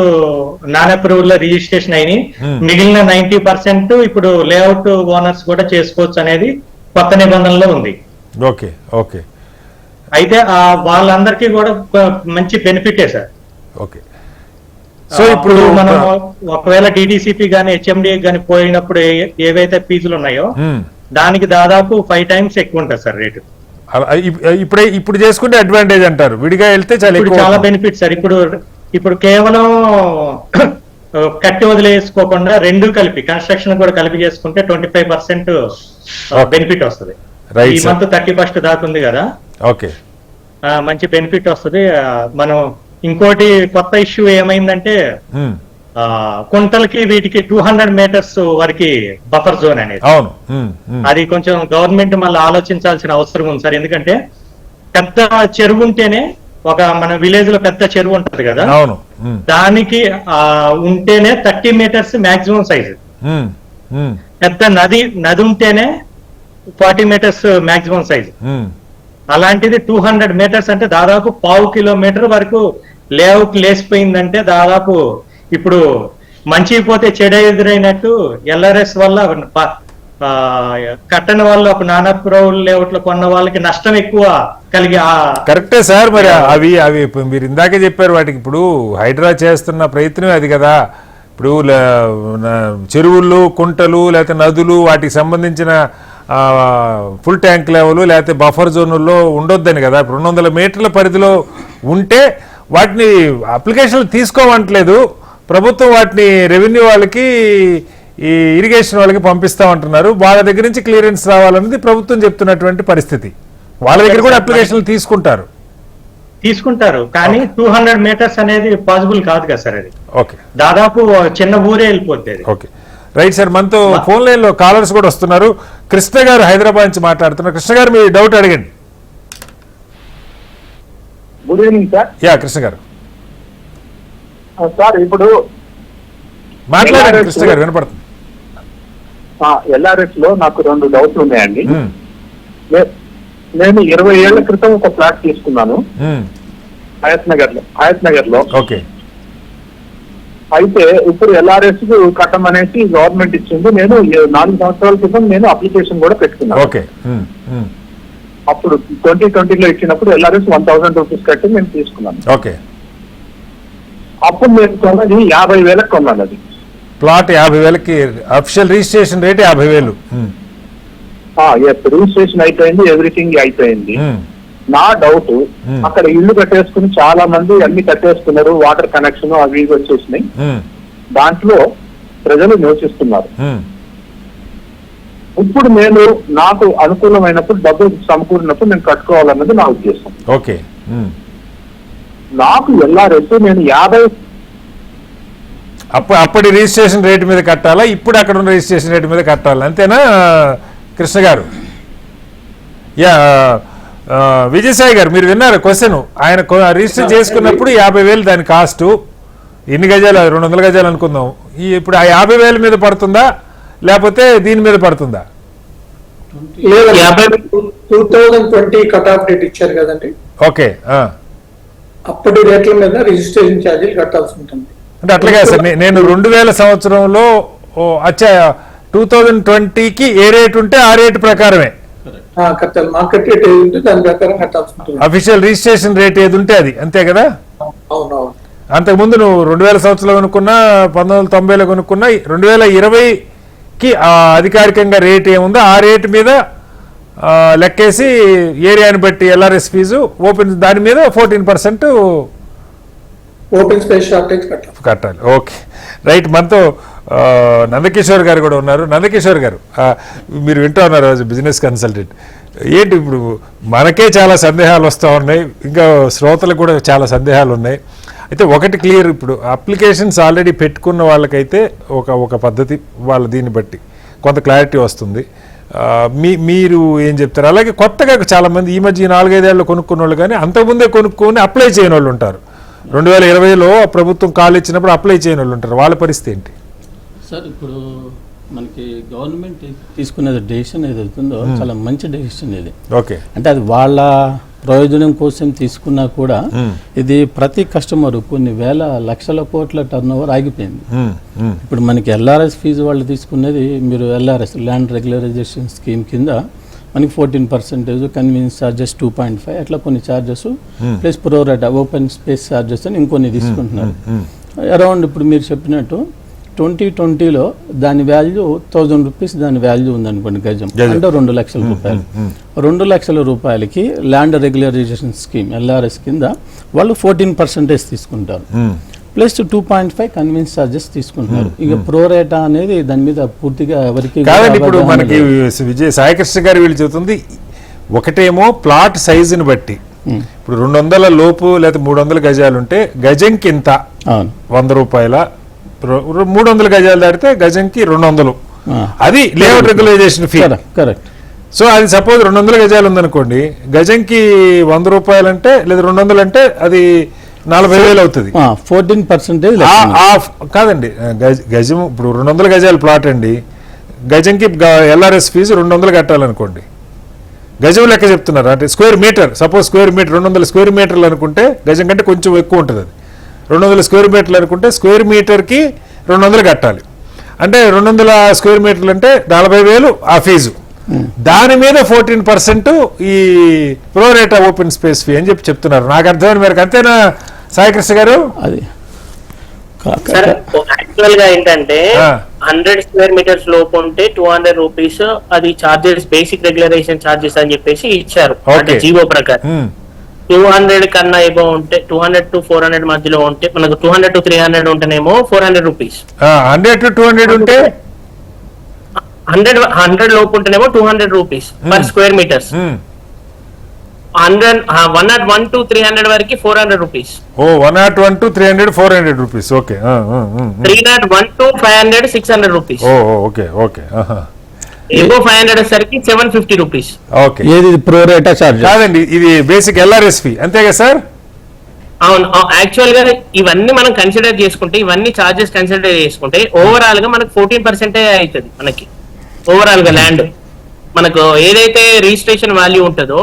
నాన్ అప్రూవ్డ్ లో రిజిస్ట్రేషన్ అయినాయి. మిగిలిన 90% ఇప్పుడు లేఅవుట్ ఓనర్స్ కూడా చేసుకోవచ్చు అనేది కొత్త నిబంధనలో ఉంది. Okay okay. అయితే వాళ్ళందరికీ కూడా మంచి బెనిఫిటే సార్. ఓకే. సో ఇప్పుడు మనం ఒకవేళ డిటిసిపి గానీ హెచ్ఎండిఏ గానీ పోయినప్పుడు ఏవైతే ఫీజులు ఉన్నాయో దానికి దాదాపు 5 times ఎక్కువ ఉంటుంది సార్ రేటు. ఇప్పుడు చేసుకుంటే అడ్వాంటేజ్ అంటారు, విడిగా వెళ్తే చాలా బెనిఫిట్ సార్. ఇప్పుడు కేవలం కట్టి వదిలేసుకోకుండా రెండు కలిపి కన్స్ట్రక్షన్ కూడా కలిపి చేసుకుంటే 25% బెనిఫిట్ వస్తుంది. ఈ మంత్ 31st దాకా ఉంది కదా, ఓకే, మంచి బెనిఫిట్ వస్తుంది. మనం ఇంకోటి కొత్త ఇష్యూ ఏమైందంటే కుంటలకి వీటికి 200 meters వరకు బఫర్ జోన్ అనేది. అవును, అది కొంచెం గవర్నమెంట్ మళ్ళీ ఆలోచించాల్సిన అవసరం ఉంది సార్. ఎందుకంటే పెద్ద చెరువు ఉంటేనే, ఒక మన విలేజ్ లో పెద్ద చెరువు ఉంటది కదా, అవును, దానికి ఉంటేనే 30 meters మాక్సిమం సైజు. పెద్ద నది ఉంటేనే 40 meters మాక్సిమం సైజు. అలాంటిది 200 meters అంటే దాదాపు 1/2 kilometer వరకు లేఅవుట్ లేసిపోయిందంటే దాదాపు ఇప్పుడు మంచి పోతే చెడ ఎదురైనట్టు LRS వల్ల కట్టని వాళ్ళు ఒక నానా ప్రౌడ్ లేఅవుట్ లో కొన్న వాళ్ళకి నష్టం ఎక్కువ కలిగి. కరెక్టే సార్. మరి అవి మీరు ఇందాకే చెప్పారు, వాటికి ఇప్పుడు హైడ్రా చేస్తున్న ప్రయత్నమే అది కదా. ఇప్పుడు చెరువులు, కుంటలు, లేకపోతే నదులు, వాటికి సంబంధించిన ఫుల్ ట్యాంక్ లెవెల్ లేకపోతే బఫర్ జోన్లో ఉండొద్దని కదా. 200 మీటర్ల పరిధిలో ఉంటే వాటిని అప్లికేషన్లు తీసుకోవట్లేదు ప్రభుత్వం, వాటిని రెవెన్యూ వాళ్ళకి, ఈ ఇరిగేషన్ వాళ్ళకి పంపిస్తామంటున్నారు. వాళ్ళ దగ్గర నుంచి క్లియరెన్స్ రావాలన్నది ప్రభుత్వం చెప్తున్నటువంటి పరిస్థితి. వాళ్ళ దగ్గర కూడా అప్లికేషన్లు తీసుకుంటారు కానీ 200 meters అనేది పాసిబుల్ కాదు కదా సార్. అది ఓకే, దాదాపు చిన్న ఊరే వెళ్ళిపోతుంది. Okay, right sir. మనతో ఫోన్ లైన్ లో కాలర్స్ కూడా వస్తున్నారు. కృష్ణ గారు హైదరాబాద్ నుంచి మాట్లాడుతున్నారు. కృష్ణ గారు, మీ డౌట్ అడగండి. Good evening sir. Yeah Krishna గారు సార్, ఇప్పుడు మాట్లాడండి. కృష్ణ గారు వినపడుతుంది. LRS లో నాకు 2 డౌట్లు ఉన్నాయండి. నేను 20 ఏళ్ల క్రితం ఒక ఫ్లాట్ తీసుకున్నాను హయత్ నగర్ లో. ఓకే. అయితే ఇప్పుడు LRS కట్టమనేసి గవర్నమెంట్ ఇచ్చింది. నేను 4 సంవత్సరాల క్రితం నేను అప్లికేషన్ కూడా పెట్టుకున్నాను. ఓకే. అప్పుడు 2020లో ఇచ్చినప్పుడు LRS 1000 రూపీస్ కట్టి నేను తీసుకున్నాను. ఓకే. అప్పుడు నేను కొన్నది 50,000 కొన్నాను. అది ప్లాట్ 50,000కి, అఫిషియల్ రిజిస్ట్రేషన్ రేట్ 50,000. రిజిస్ట్రేషన్ అయిపోయింది, ఎవ్రీథింగ్ అయిపోయింది. నా డౌట్, అక్కడ ఇల్లు కట్టేసుకుని చాలా మంది అన్ని కట్టేసుకున్నారు, వాటర్ కనెక్షన్ అవి ఇవి వచ్చేసినాయి, దాంట్లో ప్రజలు నివసిస్తున్నారు. ఇప్పుడు నేను నాకు అనుకూలమైనప్పుడు డబ్బు సమకూరినప్పుడు నేను కట్టుకోవాలన్నది నా ఉద్దేశం. ఓకే. నాకు ఎల్ఆర్ఎస్ నేను 50 అప్పటి రిజిస్ట్రేషన్ రేటు మీద కట్టాలా, ఇప్పుడు అక్కడ ఉన్న రిజిస్ట్రేషన్ రేటు మీద కట్టాలా, అంతేనా కృష్ణ గారు? యా, విజయసాయి గారు మీరు విన్నారు క్వశ్చన్. ఆయన రిజిస్టర్ చేసుకున్నప్పుడు 50,000 దాని కాస్ట్, ఎన్ని గజాలు, 200 గజాలు అనుకుందాం. ఇప్పుడు ఆ 50,000 మీద పడుతుందా లేకపోతే దీని మీద పడుతుందా? లేదండి, 2020 కట్ ఆఫ్ డేట్ ఇచ్చారు కదండి, ఓకే. అప్పటి రేట్ల మీద రిజిస్ట్రేషన్ ఛార్జీలు కట్టాల్సి ఉంటుంది. అంటే అట్లాగే సార్, నేను 2000 సంవత్సరంలో అచ్చా 2020కి ఏ రేట్ ఉంటే ఆ రేటు ప్రకారమే కట్టాలి. మార్కెట్ రేట్ ఏది ఉంటే దాని ప్రకారం కట్టాల్సి ఉంటుంది. అఫీషియల్ రిజిస్ట్రేషన్ రేట్ ఏది ఉంటే అది, అంతే కదా? అవునవును. అంతకుముందు నువ్వు 2000 సంవత్సరంలో కొనుక్కున్నా, 1990లో కొనుక్కున్నా, 2020కి అధికారికంగా రేట్ ఏముందో ఆ రేటు మీద లెక్కేసి ఏరియాని బట్టి ఎల్ఆర్ఎస్ ఫీజు ఓపెన్ దాని మీద 14% ఓపెన్ స్పేస్ షార్టేజ్ కట్టాలి. Okay, right. మనతో నందకిషోర్ గారు కూడా ఉన్నారు. నందకిషోర్ గారు, మీరు వింటూ ఉన్నారు బిజినెస్ కన్సల్టెంట్. ఏంటి ఇప్పుడు మనకే చాలా సందేహాలు వస్తూ ఉన్నాయి, ఇంకా శ్రోతలకు కూడా చాలా సందేహాలు ఉన్నాయి. అయితే ఒకటి క్లియర్, ఇప్పుడు అప్లికేషన్స్ ఆల్రెడీ పెట్టుకున్న వాళ్ళకైతే ఒక పద్ధతి, వాళ్ళ దీన్ని బట్టి కొంత క్లారిటీ వస్తుంది. మీరు ఏం చెప్తారు? అలాగే కొత్తగా చాలామంది ఈ మధ్య 4-5 ఏళ్ళు కొనుక్కున్న వాళ్ళు కానీ అంతకుముందే కొనుక్కొని అప్లై చేయని వాళ్ళు ఉంటారు. 2020లో ప్రభుత్వం కాల్ ఇచ్చినప్పుడు అప్లై చేయని వాళ్ళు ఉంటారు. వాళ్ళ పరిస్థితి ఏంటి సార్? ఇప్పుడు మనకి గవర్నమెంట్ తీసుకునే డెసిషన్ ఏదైతుందో చాలా మంచి డెసిషన్ ఇది. ఓకే, అంటే అది వాళ్ళ ప్రయోజనం కోసం తీసుకున్నా కూడా ఇది ప్రతి కస్టమర్ కొన్ని వేల లక్షల కోట్ల టర్న్ ఓవర్ ఆగిపోయింది. ఇప్పుడు మనకి ఎల్ఆర్ఎస్ ఫీజు వాళ్ళు తీసుకునేది, మీరు ఎల్ఆర్ఎస్ ల్యాండ్ రెగ్యులరైజేషన్ స్కీమ్ కింద మనకి 14%, కన్వీనియన్స్ ఛార్జెస్ 2.5, అట్లా కొన్ని charges plus ప్రోరేటా open space charges అని ఇంకొన్ని తీసుకుంటున్నారు. అరౌండ్ ఇప్పుడు మీరు చెప్పినట్టు 2020లో దాని వాల్యూ 1000 రూపీస్ దాని వాల్యూ ఉందనుకోండి గజం, అంటే 2 లక్షల రూపాయలు. 2 లక్షల రూపాయలకి ల్యాండ్ రెగ్యులరైజేషన్ స్కీమ్ ఎల్ఆర్ఎస్ కింద వాళ్ళు 14% తీసుకుంటారు, ప్లస్ 2.5 కన్వీన్స్ ఛార్జెస్ తీసుకుంటున్నారు. ఇక ప్రోరేటా అనేది దాని మీద పూర్తిగా ఎవరికి కాదండి. ఇప్పుడు మనకి సాయికృష్ణ గారు వీళ్ళు చెబుతుంది ఒకటేమో ప్లాట్ సైజుని బట్టి, ఇప్పుడు 200 లోపు లేదా 300 గజాలు ఉంటే గజంకి ఇంత 100 రూపాయల, 300 గజాలు దాటితే గజంకి 200, అది layout regularisation fee. Correct. So అది సపోజ్ 200 గజాలు ఉందనుకోండి, గజంకి 100 రూపాయలు అంటే లేదా 200 అంటే అది 40,000 అవుతుంది. 14% కాదండి, గజం ఇప్పుడు 200 గజాల ప్లాట్ అండి, గజంకి ఎల్ఆర్ఎస్ ఫీజు 200 కట్టాలనుకోండి, గజం లెక్క చెప్తున్నారు. అంటే square metre, suppose square metre 200 square మీటర్లు అనుకుంటే గజం కంటే కొంచెం ఎక్కువ ఉంటుంది. అది 200 స్క్వేర్ మీటర్లు అనుకుంటే స్క్వేర్ మీటర్కి 200 కట్టాలి. అంటే 200 స్క్వేర్ మీటర్లు అంటే 40,000 ఆ ఫీజు. దాని మీద 14% ఈ ప్రోరేటా ఓపెన్ స్పేస్ ఫీ అని చెప్తున్నారు. నాకు అర్థమైన మేరకు అంతేనా సాయికృష్ణ గారు? అది సార్ యాక్చువల్ గా ఏంటంటే 100 స్క్వేర్ మీటర్స్ లోపు ఉంటే 200 రూపీస్ అది చార్జెస్, బేసిక్ రెగ్యులరైజేషన్ చార్జెస్ అని చెప్పేసి ఇచ్చారు అంటే జీవో ప్రకారం. 200 కన్నా ఏమో ఉంటే 200 to 400 మధ్యలో ఉంటే మనకు 200 to 300 ఉంటేనేమో 400 రూపీస్. 100 to 200 ఉంటే 100 లోపు ఉంటేనేమో 200 rupees per square metres. 101 to 300 వరకు 400 rupees. 101 to 300 400 rupees. Okay. 301 to 500 600 rupees. Okay okay. ఏవో 500 సరికి 750 రూపీస్. ఓకే. ఏది ప్రోరేటా చార్జ్ కాదండి, ఇది బేసిక్ ఎల్ఆర్ఎస్ ఫీ అంతే కదా సార్? అవును. యాక్చువల్ గా ఇవన్నీ మనం కన్సిడర్ చేసుకుంటే, ఇవన్నీ చార్జెస్ కన్సిడర్ చేసుకుంటే ఓవరాల్ గా మనకు 14% అవుతుంది. మనకి ఓవరాల్ గా ల్యాండ్ మనకు ఏదైతే రిజిస్ట్రేషన్ వాల్యూ ఉంటుందో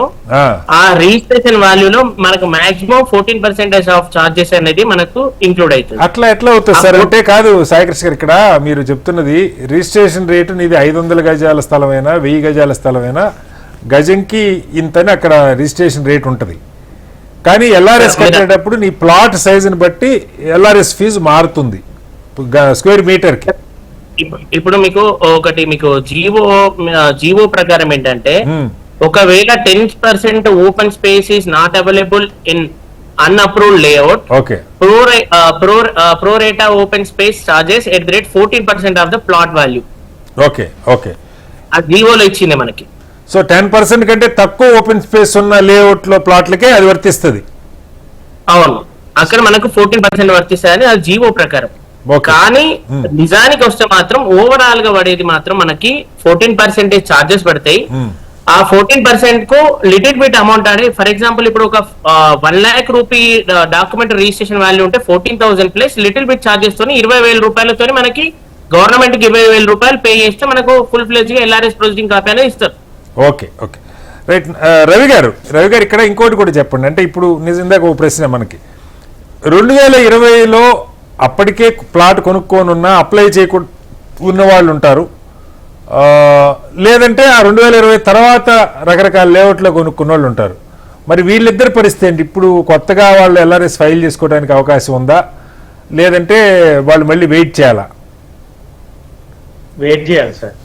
ఆ రిజిస్ట్రేషన్ వాల్యూలో మనకు మాక్సిమం 14% ఆఫ్ చార్జెస్ అనేది మనకు ఇంక్లూడ్ అవుతుంది. అట్లా ఎట్లా అవుతుంది సార్? అంటే కాదు సాయికృష్ణ గారు, ఇక్కడ మీరు చెప్తున్నది రిజిస్ట్రేషన్ రేటు నీది 500 గజాల స్థలమైనా 1000 గజాల స్థలమైనా గజంకి ఇంతని అక్కడ రిజిస్ట్రేషన్ రేట్ ఉంటుంది. కానీ ఎల్ఆర్ఎస్ కట్టేటప్పుడు నీ ప్లాట్ సైజుని బట్టి ఎల్ఆర్ఎస్ ఫీజు మారుతుంది స్క్వేర్ మీటర్ కి. ఇప్పుడు మీకు ఒకటి మీకు జీవో ప్రకారం ఏంటంటే, ఒకవేళ 10% open space is not available in unapproved layout, ప్రోరేటా open space charges at the rate 14% of the plot value. Okay okay. ఆ జీవోలో ఇచ్చింది మనకి. సో 10% కంటే తక్కువ ఓపెన్ స్పేస్ ఉన్న లేఅవుట్ లో ప్లాట్లకే అది వర్తిస్తుంది. అవును, అక్కడ మనకు 14% వర్తిస్తాయని అది జీవో ప్రకారం. Okay. కానీ నిజానికి వస్తే మాత్రం ఓవరాల్ గా పడేది మాత్రం మనకి 14% ఛార్జెస్ పడతాయి. ఆ 14% కు లిటిల్ బిట్ అమౌంట్ అనేది, ఫర్ ఎగ్జాంపుల్ ఇప్పుడు ఒక 1 lakh rupee document registration value ఉంటే 14,000 ప్లస్ లిటిల్ బిట్ ఛార్జెస్ తోని 20,000 రూపాయలతో మనకి గవర్నమెంట్ కి 20,000 రూపాయలు పే చేస్తే మనకు ఫుల్ ఫ్లెజ్ గా LRS ప్రొసీడింగ్ కాపీ అనేది ఇస్తారు. Okay okay right. రవి గారు ఇక్కడ ఇంకోటి కూడా చెప్పండి. అంటే ఇప్పుడు నిజంగా ఒక ప్రశ్న మనకి 2020లో అప్పటికే ప్లాట్ కొనుక్కొని ఉన్న అప్లై చేయకుండా ఉన్న వాళ్ళు ఉంటారు, లేదంటే ఆ 2020 తర్వాత రకరకాల లేఅవుట్లో కొనుక్కున్న వాళ్ళు ఉంటారు. మరి వీళ్ళిద్దరి పరిస్థితి ఏంటి? ఇప్పుడు కొత్తగా వాళ్ళు LRS ఫైల్ చేసుకోవడానికి అవకాశం ఉందా, లేదంటే వాళ్ళు మళ్ళీ వెయిట్ చేయాలా? వెయిట్ చేయాలి సార్,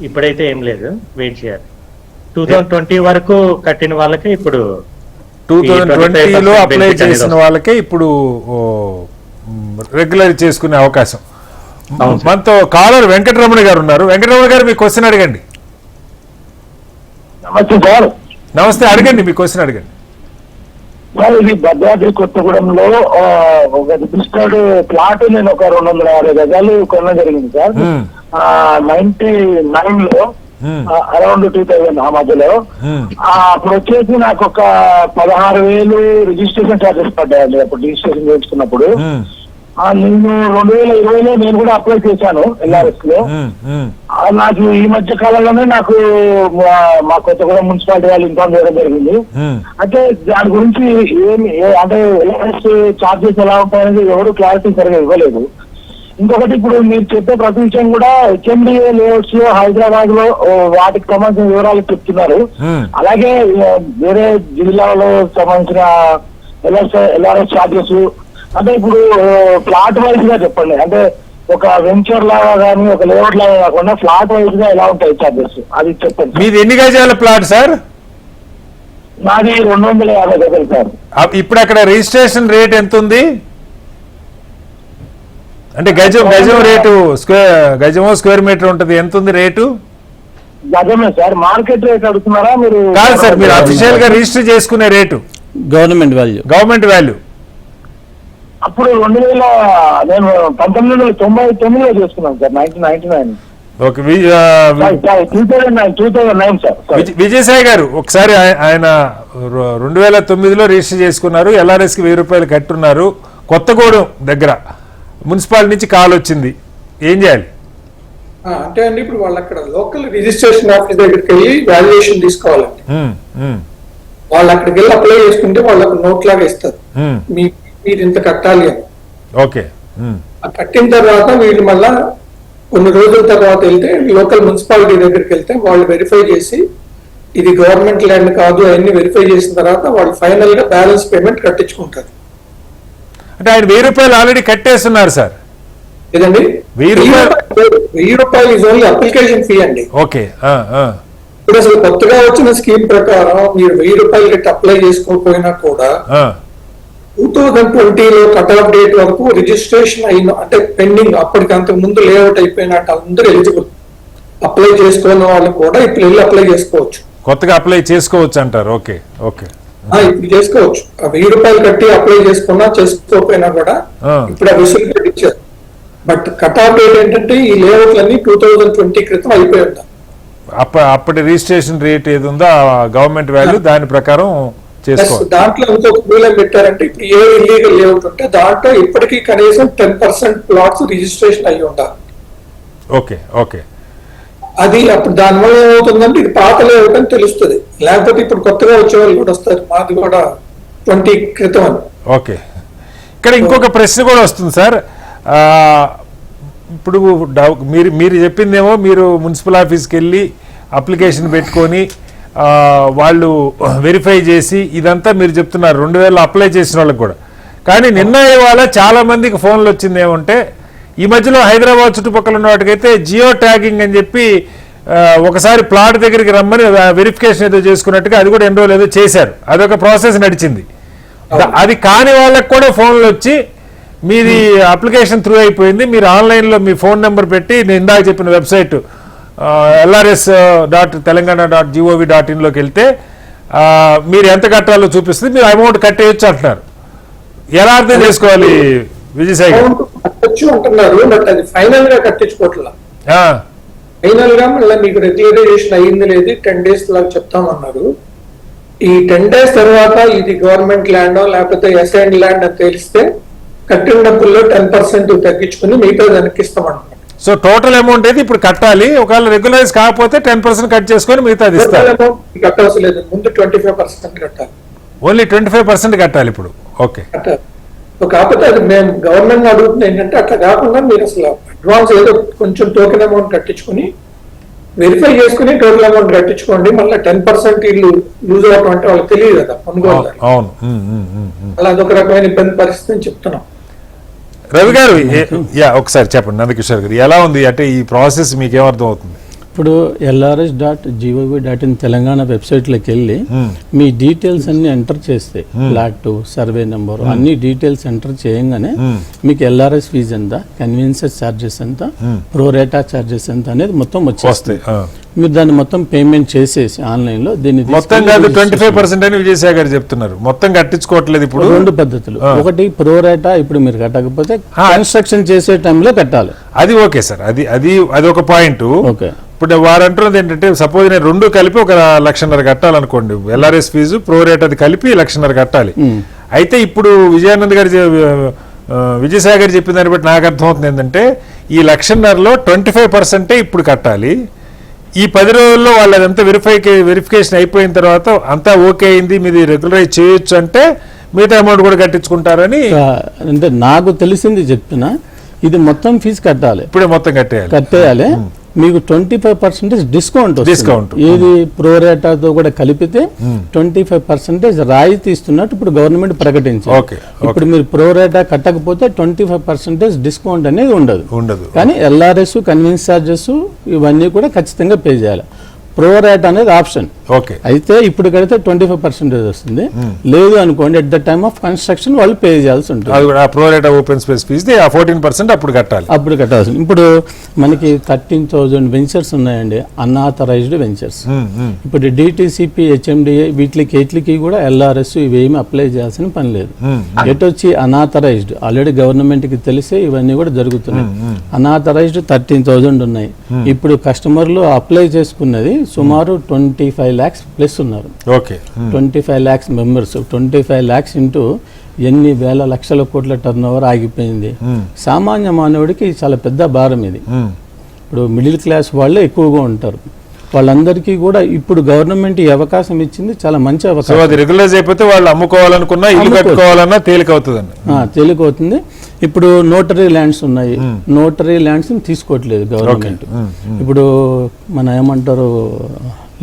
ఇప్పుడైతే ఏం లేదు, వెయిట్ చేయాలి. 2020 వరకు కట్టిన వాళ్ళకి ఇప్పుడు 2020లో అప్లై చేసిన వాళ్ళకే ఇప్పుడు రెగ్యులర్ చేసుకునే అవకాశం. మనతో కాలర్ వెంకటరమణ గారు ఉన్నారు. వెంకటరమణ గారు మీ క్వశ్చన్ అడగండి. నమస్తే సార్. నమస్తే, అడగండి, మీ క్వశ్చన్ అడగండి. సార్, ఇది భద్రాద్రి కొత్తగూడెంలో ఒక రిజిస్టర్డ్ ప్లాట్ నేను ఒక 250 గజాలు కొనడం జరిగింది సార్. 99 లో అరౌండ్ 2000 ఆ మధ్యలో. అప్పుడు వచ్చేసి నాకు ఒక 16,000 రిజిస్ట్రేషన్ ఛార్జెస్ పడ్డాయండి అప్పుడు రిజిస్ట్రేషన్ చేయించుకున్నప్పుడు. నేను 2020లో నేను కూడా అప్లై చేశాను LRS లో. నాకు ఈ మధ్య కాలంలోనే నాకు మా కొత్తగూడెం మున్సిపాలిటీ వాళ్ళు ఇన్ఫార్మ్ చేయడం జరిగింది. అంటే దాని గురించి అంటే LRS ఛార్జెస్ ఎలా ఉంటాయనేది ఎవరు క్లారిటీ సరిగా ఇవ్వలేదు. ఇంకొకటి, ఇప్పుడు మీరు చెప్పే ప్రతి విషయం కూడా HMDA లేఅవుట్స్ లో హైదరాబాద్ లో వాటికి సంబంధించిన వివరాలు చెప్తున్నారు. అలాగే వేరే జిల్లాలో సంబంధించిన LRS ఛార్జెస్ అంటే ఇప్పుడు ఫ్లాట్ వైజ్ గా చెప్పండి. అంటే ఒక వెంచర్ లాగా కానీ ఒక లేఅవుట్ లాగా కాకుండా ఫ్లాట్ వైజ్ గా ఎలా ఉంటాయి ఛార్జెస్, అది చెప్పండి. మీది ఎన్ని గజాల ప్లాట్ సార్? నాది 250 గజాలు సార్. ఇప్పుడు అక్కడ రిజిస్ట్రేషన్ రేట్ ఎంత ఉంది? అంటే గజం రేటు గజమో స్క్వేర్ మీటర్ ఉంటుంది, ఎంత ఉంది రేటు? గజమే సార్. మార్కెట్ రేట్ అడుగుతున్నారా మీరు? కాదు సార్, మీరు అఫీషియల్ గా రిజిస్టర్ చేసుకునే రేటు, గవర్నమెంట్ వాల్యూ. అప్పుడు 2000 నేను 1999లో చేసుకున్నాను సార్. 1999. ఓకే. 2009 సార్. విజయసాయి గారు, ఒకసారి ఆయన 2009లో రిజిస్టర్ చేసుకున్నారు, LRS కి 1000 రూపాయలు కట్టున్నారు. కొత్తగూడెం దగ్గర మున్సిపాలిటీ నుంచి కాల్ వచ్చింది, ఏం చేయాలి? అంటే అండి, ఇప్పుడు వాళ్ళు అక్కడ లోకల్ రిజిస్ట్రేషన్ ఆఫీస్ దగ్గరికి వెళ్ళి వాల్యుయేషన్ తీసుకోవాలండి. వాళ్ళు అక్కడికి వెళ్ళి అప్లై చేసుకుంటే వాళ్ళకు నోట్ లాగా ఇస్తారు, మీరు ఇంత కట్టాలి అని. ఓకే. కట్టిన తర్వాత వీళ్ళు మళ్ళా కొన్ని రోజుల తర్వాత వెళ్తే లోకల్ మున్సిపాలిటీ దగ్గరికి వెళ్తే వాళ్ళు వెరిఫై చేసి ఇది గవర్నమెంట్ ల్యాండ్ కాదు అవన్నీ వెరిఫై చేసిన తర్వాత వాళ్ళు ఫైనల్ గా బ్యాలెన్స్ పేమెంట్ కట్టించుకుంటారు. అంటే ఆయన 1000 రూపాయలు ఆల్రెడీ కట్టేస్తున్నారు సార్. ఏదండి? 1000 రూపాయలు ఈజ్ ఓన్లీ అప్లికేషన్ ఫీ అండి. ఓకే. ఇప్పుడు అసలు కొత్తగా వచ్చిన స్కీమ్ ప్రకారం మీరు 1000 రూపాయలు కట్టి అప్లై చేసుకోకపోయినా కూడా 2020లో కట్ ఆఫ్ డేట్ వరకు రిజిస్ట్రేషన్ అయిన అంటే పెండింగ్, అప్పటికి అంతకు ముందు లేఅవుట్ అయిపోయినట్టు అందరూ ఎలిజిబుల్. అప్లై చేసుకున్న వాళ్ళు కూడా ఇప్పుడు వెళ్ళి అప్లై చేసుకోవచ్చు, కొత్తగా అప్లై చేసుకోవచ్చు అంటారు. ఓకే ఓకే, ఇప్పుడు చేసుకోవచ్చు. 1000 రూపాయలు కట్టి అప్లై చేసుకున్నా చేసుకోకపోయినా కూడా ఇప్పుడు ఆ విషయం ఇచ్చారు. బట్ కట్ ఆఫ్ డేట్ ఏంటంటే ఈ లేఅవుట్లన్నీ 2020 క్రితం అయిపోయి ఉంటాయి. అప్పటి రిజిస్ట్రేషన్ రేట్ ఏది ఉందో గవర్నమెంట్ వాల్యూ దాని ప్రకారం చేసుకోవాలి. దాంట్లో ఇంకొక రూల్ ఏం పెట్టారంటే, ఇప్పుడు ఏ ఇల్లీగల్ లేఅవుట్ ఉంటే దాంట్లో ఇప్పటికీ కనీసం 10% ప్లాట్స్ రిజిస్ట్రేషన్ అయ్యి ఉండాలి. Okay okay. అది అప్పుడు దానివల్ల ఏమవుతుందంటే ఇది పాత లేఅవుట్ అని తెలుస్తుంది. లేకపోతే ఇప్పుడు కొత్తగా వచ్చే వాళ్ళు కూడా వస్తారు, మాది కూడా 20 క్రితం అని. ఓకే. ఇక్కడ ఇంకొక ప్రశ్న కూడా వస్తుంది సార్. ఇప్పుడు మీరు చెప్పిందేమో మీరు మున్సిపల్ ఆఫీస్కి వెళ్ళి అప్లికేషన్ పెట్టుకొని వాళ్ళు వెరిఫై చేసి ఇదంతా మీరు చెప్తున్నారు 2000 అప్లై చేసిన వాళ్ళకి కూడా. కానీ నిన్న ఇవాళ చాలా మందికి ఫోన్లు వచ్చింది ఏమంటే, ఈ మధ్యలో హైదరాబాద్ చుట్టుపక్కల ఉన్న వాటికైతే జియో ట్యాగింగ్ అని చెప్పి ఒకసారి ప్లాట్ దగ్గరికి రమ్మని వెరిఫికేషన్ ఏదో చేసుకున్నట్టుగా అది కూడా ఎన్ని రోజులు ఏదో చేశారు, అదొక ప్రాసెస్ నడిచింది. అది కాని వాళ్ళకి కూడా ఫోన్లు వచ్చి మీది అప్లికేషన్ త్రూ అయిపోయింది, మీరు ఆన్లైన్లో మీ ఫోన్ నెంబర్ పెట్టి నేను ఇందాక చెప్పిన వెబ్సైట్ LRS.telangana.gov.in లోకి వెళ్తే మీరు ఎంత కట్టాలో చూపిస్తుంది, మీరు అమౌంట్ కట్టేయచ్చు అంటున్నారు. ఎలా అర్థం చేసుకోవాలి విజయసాయి గారు? అమౌంట్ కట్టొచ్చు అంటున్నారు, బట్ అది ఫైనల్ గా కట్టించుకోవట్లా. ఫైనల్ గా మళ్ళీ మీకు రెగ్యులరైజేషన్ అయ్యింది లేదు 10 days లాగా చెప్తామన్నారు. ఈ 10 days తర్వాత ఇది గవర్నమెంట్ ల్యాండ్ లేకపోతే అసైన్డ్ ల్యాండ్ అని తెలిస్తే కట్టిన డబ్బుల్లో 10% తగ్గించుకుని మిగతా దానికి ఇస్తామంటున్నారు. సో టోటల్ అమౌంట్ అయితే ఇప్పుడు కట్టాలి, ఒకవేళ రెగ్యులరైజ్ కాకపోతే 10% కట్ చేసుకొని మిగతాది ఇస్తారు. కట్టవలసిన లేదు, ముందు 25% కట్టాలి. ఓన్లీ 25% కట్టాలి ఇప్పుడు. ఓకే, కట్టాలి. కాకపోతే అది మేము గవర్నమెంట్ అడుగుతుంది ఏంటంటే అట్లా కాకుండా మీరు అసలు అడ్వాన్స్ ఏదో కొంచెం టోకెన్ అమౌంట్ కట్టించుకుని వెరిఫై చేసుకుని టోటల్ అమౌంట్ కట్టించుకోండి. మళ్ళీ 10% ఇల్లు లూజ్ అవటం అంటే వాళ్ళకి తెలియదు కదా కొనుగోలు. అవును. అలా అదొక రకమైన ఇబ్బంది పరిస్థితి అని చెప్తున్నాం. రవి గారు ఒకసారి చెప్పండి, నందకిషోర్ గారు ఎలా ఉంది అంటే ఈ ప్రాసెస్ మీకు ఏమర్థం అవుతుంది? ఇప్పుడు LRS.gov.in తెలంగాణ వెబ్సైట్లోకి వెళ్ళి మీ డీటెయిల్స్ అన్ని ఎంటర్ చేస్తే ఫ్లాట్ సర్వే నెంబర్ అన్ని డీటెయిల్స్ ఎంటర్ చేయగానే మీకు LRS ఫీజు ఎంత, కన్వీనియన్స్ ఛార్జెస్ ఎంత, ప్రోరేటా ఛార్జెస్ ఎంత అనేది మొత్తం వచ్చేస్తాయి. మీరు దాన్ని మొత్తం పేమెంట్ చేసేసి ఆన్లైన్ లో దీన్ని మొత్తం కాదు 25% అని విజయసాయి గారు చెప్తున్నారు, మొత్తం కట్టించుకోవట్లేదు. ఇప్పుడు 2 పద్ధతులు, ఒకటి ప్రోరేటా, ఇప్పుడు మీరు కట్టకపోతే కన్స్ట్రక్షన్ చేసే టైంలో కట్టాలి. అది ఓకే సార్, అది ఒక పాయింట్. ఓకే, ఇప్పుడు వారు అంటున్నది ఏంటంటే సపోజ్ నేను 2 కలిపి 1,00,000 కట్టాలనుకోండి, LRS ఫీజు ప్రోరేట్ అది కలిపి 1,00,000 కట్టాలి. అయితే ఇప్పుడు విజయసాయి గారు చెప్పిన దాన్ని బట్టి నాకు అర్థమవుతుంది ఏంటంటే ఈ 1,00,000లో 25% ఇప్పుడు కట్టాలి. ఈ 10 రోజుల్లో వాళ్ళు అదంతా వెరిఫికేషన్ అయిపోయిన తర్వాత అంతా ఓకే అయింది, మీది రెగ్యులరైజ్ చేయొచ్చు అంటే మిగతా అమౌంట్ కూడా కట్టించుకుంటారని. అంటే నాకు తెలిసింది చెప్తున్నా, ఇది మొత్తం ఫీజు కట్టాలి, ఇప్పుడే మొత్తం కట్టేయాలి. మీకు 25% డిస్కౌంట్ ఏది ప్రోరేటాతో కూడా కలిపితే 25% రాయితీ ఇస్తున్నట్టు ఇప్పుడు గవర్నమెంట్ ప్రకటించారు. ఇప్పుడు మీరు ప్రోరేటా కట్టకపోతే 25% డిస్కౌంట్ అనేది ఉండదు. కానీ LRS కన్వీనియన్స్ ఛార్జెస్ ఇవన్నీ కూడా ఖచ్చితంగా పే చేయాలి. ప్రోరేట్ అనేది ఆప్షన్. ఓకే, అయితే ఇప్పుడు కడితే 25% వస్తుంది, లేదు అనుకోండి at the time of construction వాళ్ళు పే చేయాల్సి ఉంటుంది. ప్రోరేట్ ఓపెన్ స్పేస్ ఫీజు 14% అప్పుడు కట్టాల్సి. ఇప్పుడు మనకి 13,000 వెంచర్స్ ఉన్నాయండి, అన్ఆథరైజ్డ్ వెంచర్స్. ఇప్పుడు DTCP, HMDA వీటికి కూడా LRS ఇవేమి అప్లై చేయాల్సిన పని లేదు. ఎటొచ్చి అన్ఆథరైజ్డ్ ఆల్రెడీ గవర్నమెంట్ కి తెలిసే ఇవన్నీ కూడా జరుగుతున్నాయి. అన్ఆథరైజ్డ్ 13,000 ఉన్నాయి. ఇప్పుడు కస్టమర్లు అప్లై చేసుకున్నది సుమారు 25 lakhs ప్లస్ ఉన్నారు. 25 lakhs మెంబర్స్, 25 lakhs ఇంటూ ఎన్ని వేల లక్షల కోట్ల టర్నోవర్ ఆగిపోయింది. సామాన్య మానవుడికి చాలా పెద్ద భారం ఇది. ఇప్పుడు మిడిల్ క్లాస్ వాళ్ళే ఎక్కువగా ఉంటారు, వాళ్ళందరికీ కూడా ఇప్పుడు గవర్నమెంట్ ఈ అవకాశం ఇచ్చింది, చాలా మంచి అవకాశం. అది రెగ్యులైజ్ అయిపోతే వాళ్ళు అమ్ముకోవాలనుకున్నా ఇల్లు కట్టుకోవాలన్నా తేలికవుతుంది. ఇప్పుడు నోటరీ ల్యాండ్స్ ఉన్నాయి, నోటరీ ల్యాండ్స్ తీసుకోవట్లేదు గవర్నమెంట్. ఇప్పుడు మన ఏమంటారు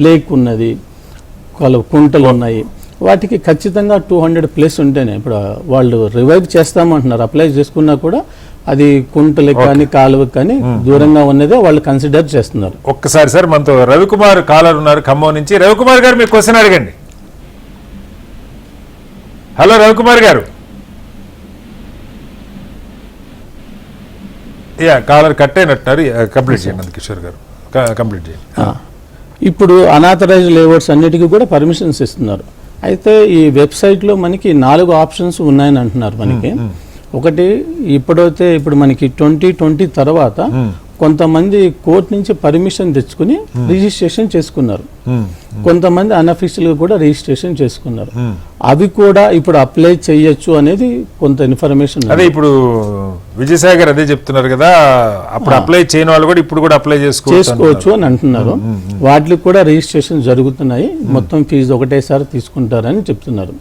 లేక్ ఉన్నది, కుంటలు ఉన్నాయి, వాటికి ఖచ్చితంగా 200+ ఉంటేనే ఇప్పుడు వాళ్ళు రివైవ్ చేస్తామంటున్నారు. అప్లై చేసుకున్నా కూడా అది కుంటలకు కానీ కాలువకి కానీ దూరంగా ఉన్నదే వాళ్ళు కన్సిడర్ చేస్తున్నారు. ఒక్కసారి సార్ మనతో రవికుమార్ కాలర్ ఉన్నారు ఖమ్మం నుంచి. రవికుమార్ గారు మీ క్వశ్చన్ అడగండి. హలో రవికుమార్ గారు. కాలర్ కట్ అయినట్టున్నారు, కంప్లీట్ చేయండి కిషోర్ గారు, కంప్లీట్ చేయండి. ఇప్పుడు అనాథరైజ్డ్ లేఅవుట్స్ అన్నిటికీ కూడా పర్మిషన్స్ ఇస్తున్నారు. అయితే ఈ వెబ్సైట్లో మనకి 4 ఆప్షన్స్ ఉన్నాయని అంటున్నారు. మనకి ఒకటి ఇప్పుడైతే ఇప్పుడు మనకి 2020 తర్వాత కొంతమంది కోర్టు నుంచి పర్మిషన్ తెచ్చుకుని రిజిస్ట్రేషన్ చేసుకున్నారు, కొంతమంది అన్అఫీషియల్ గా కూడా రిజిస్ట్రేషన్ చేసుకున్నారు. అవి కూడా ఇప్పుడు అప్లై చేయొచ్చు అనేది కొంత ఇన్ఫర్మేషన్. అదే ఇప్పుడు విజయసాయి గారు అదే చెప్తున్నారు కదా, అప్పుడు అప్లై చేయని వాళ్ళు కూడా ఇప్పుడు కూడా అప్లై చేసుకోవచ్చు అని అంటున్నారు. వాటికి కూడా రిజిస్ట్రేషన్ జరుగుతున్నాయి, మొత్తం ఫీజు ఒకటేసారి తీసుకుంటారని చెప్తున్నారు.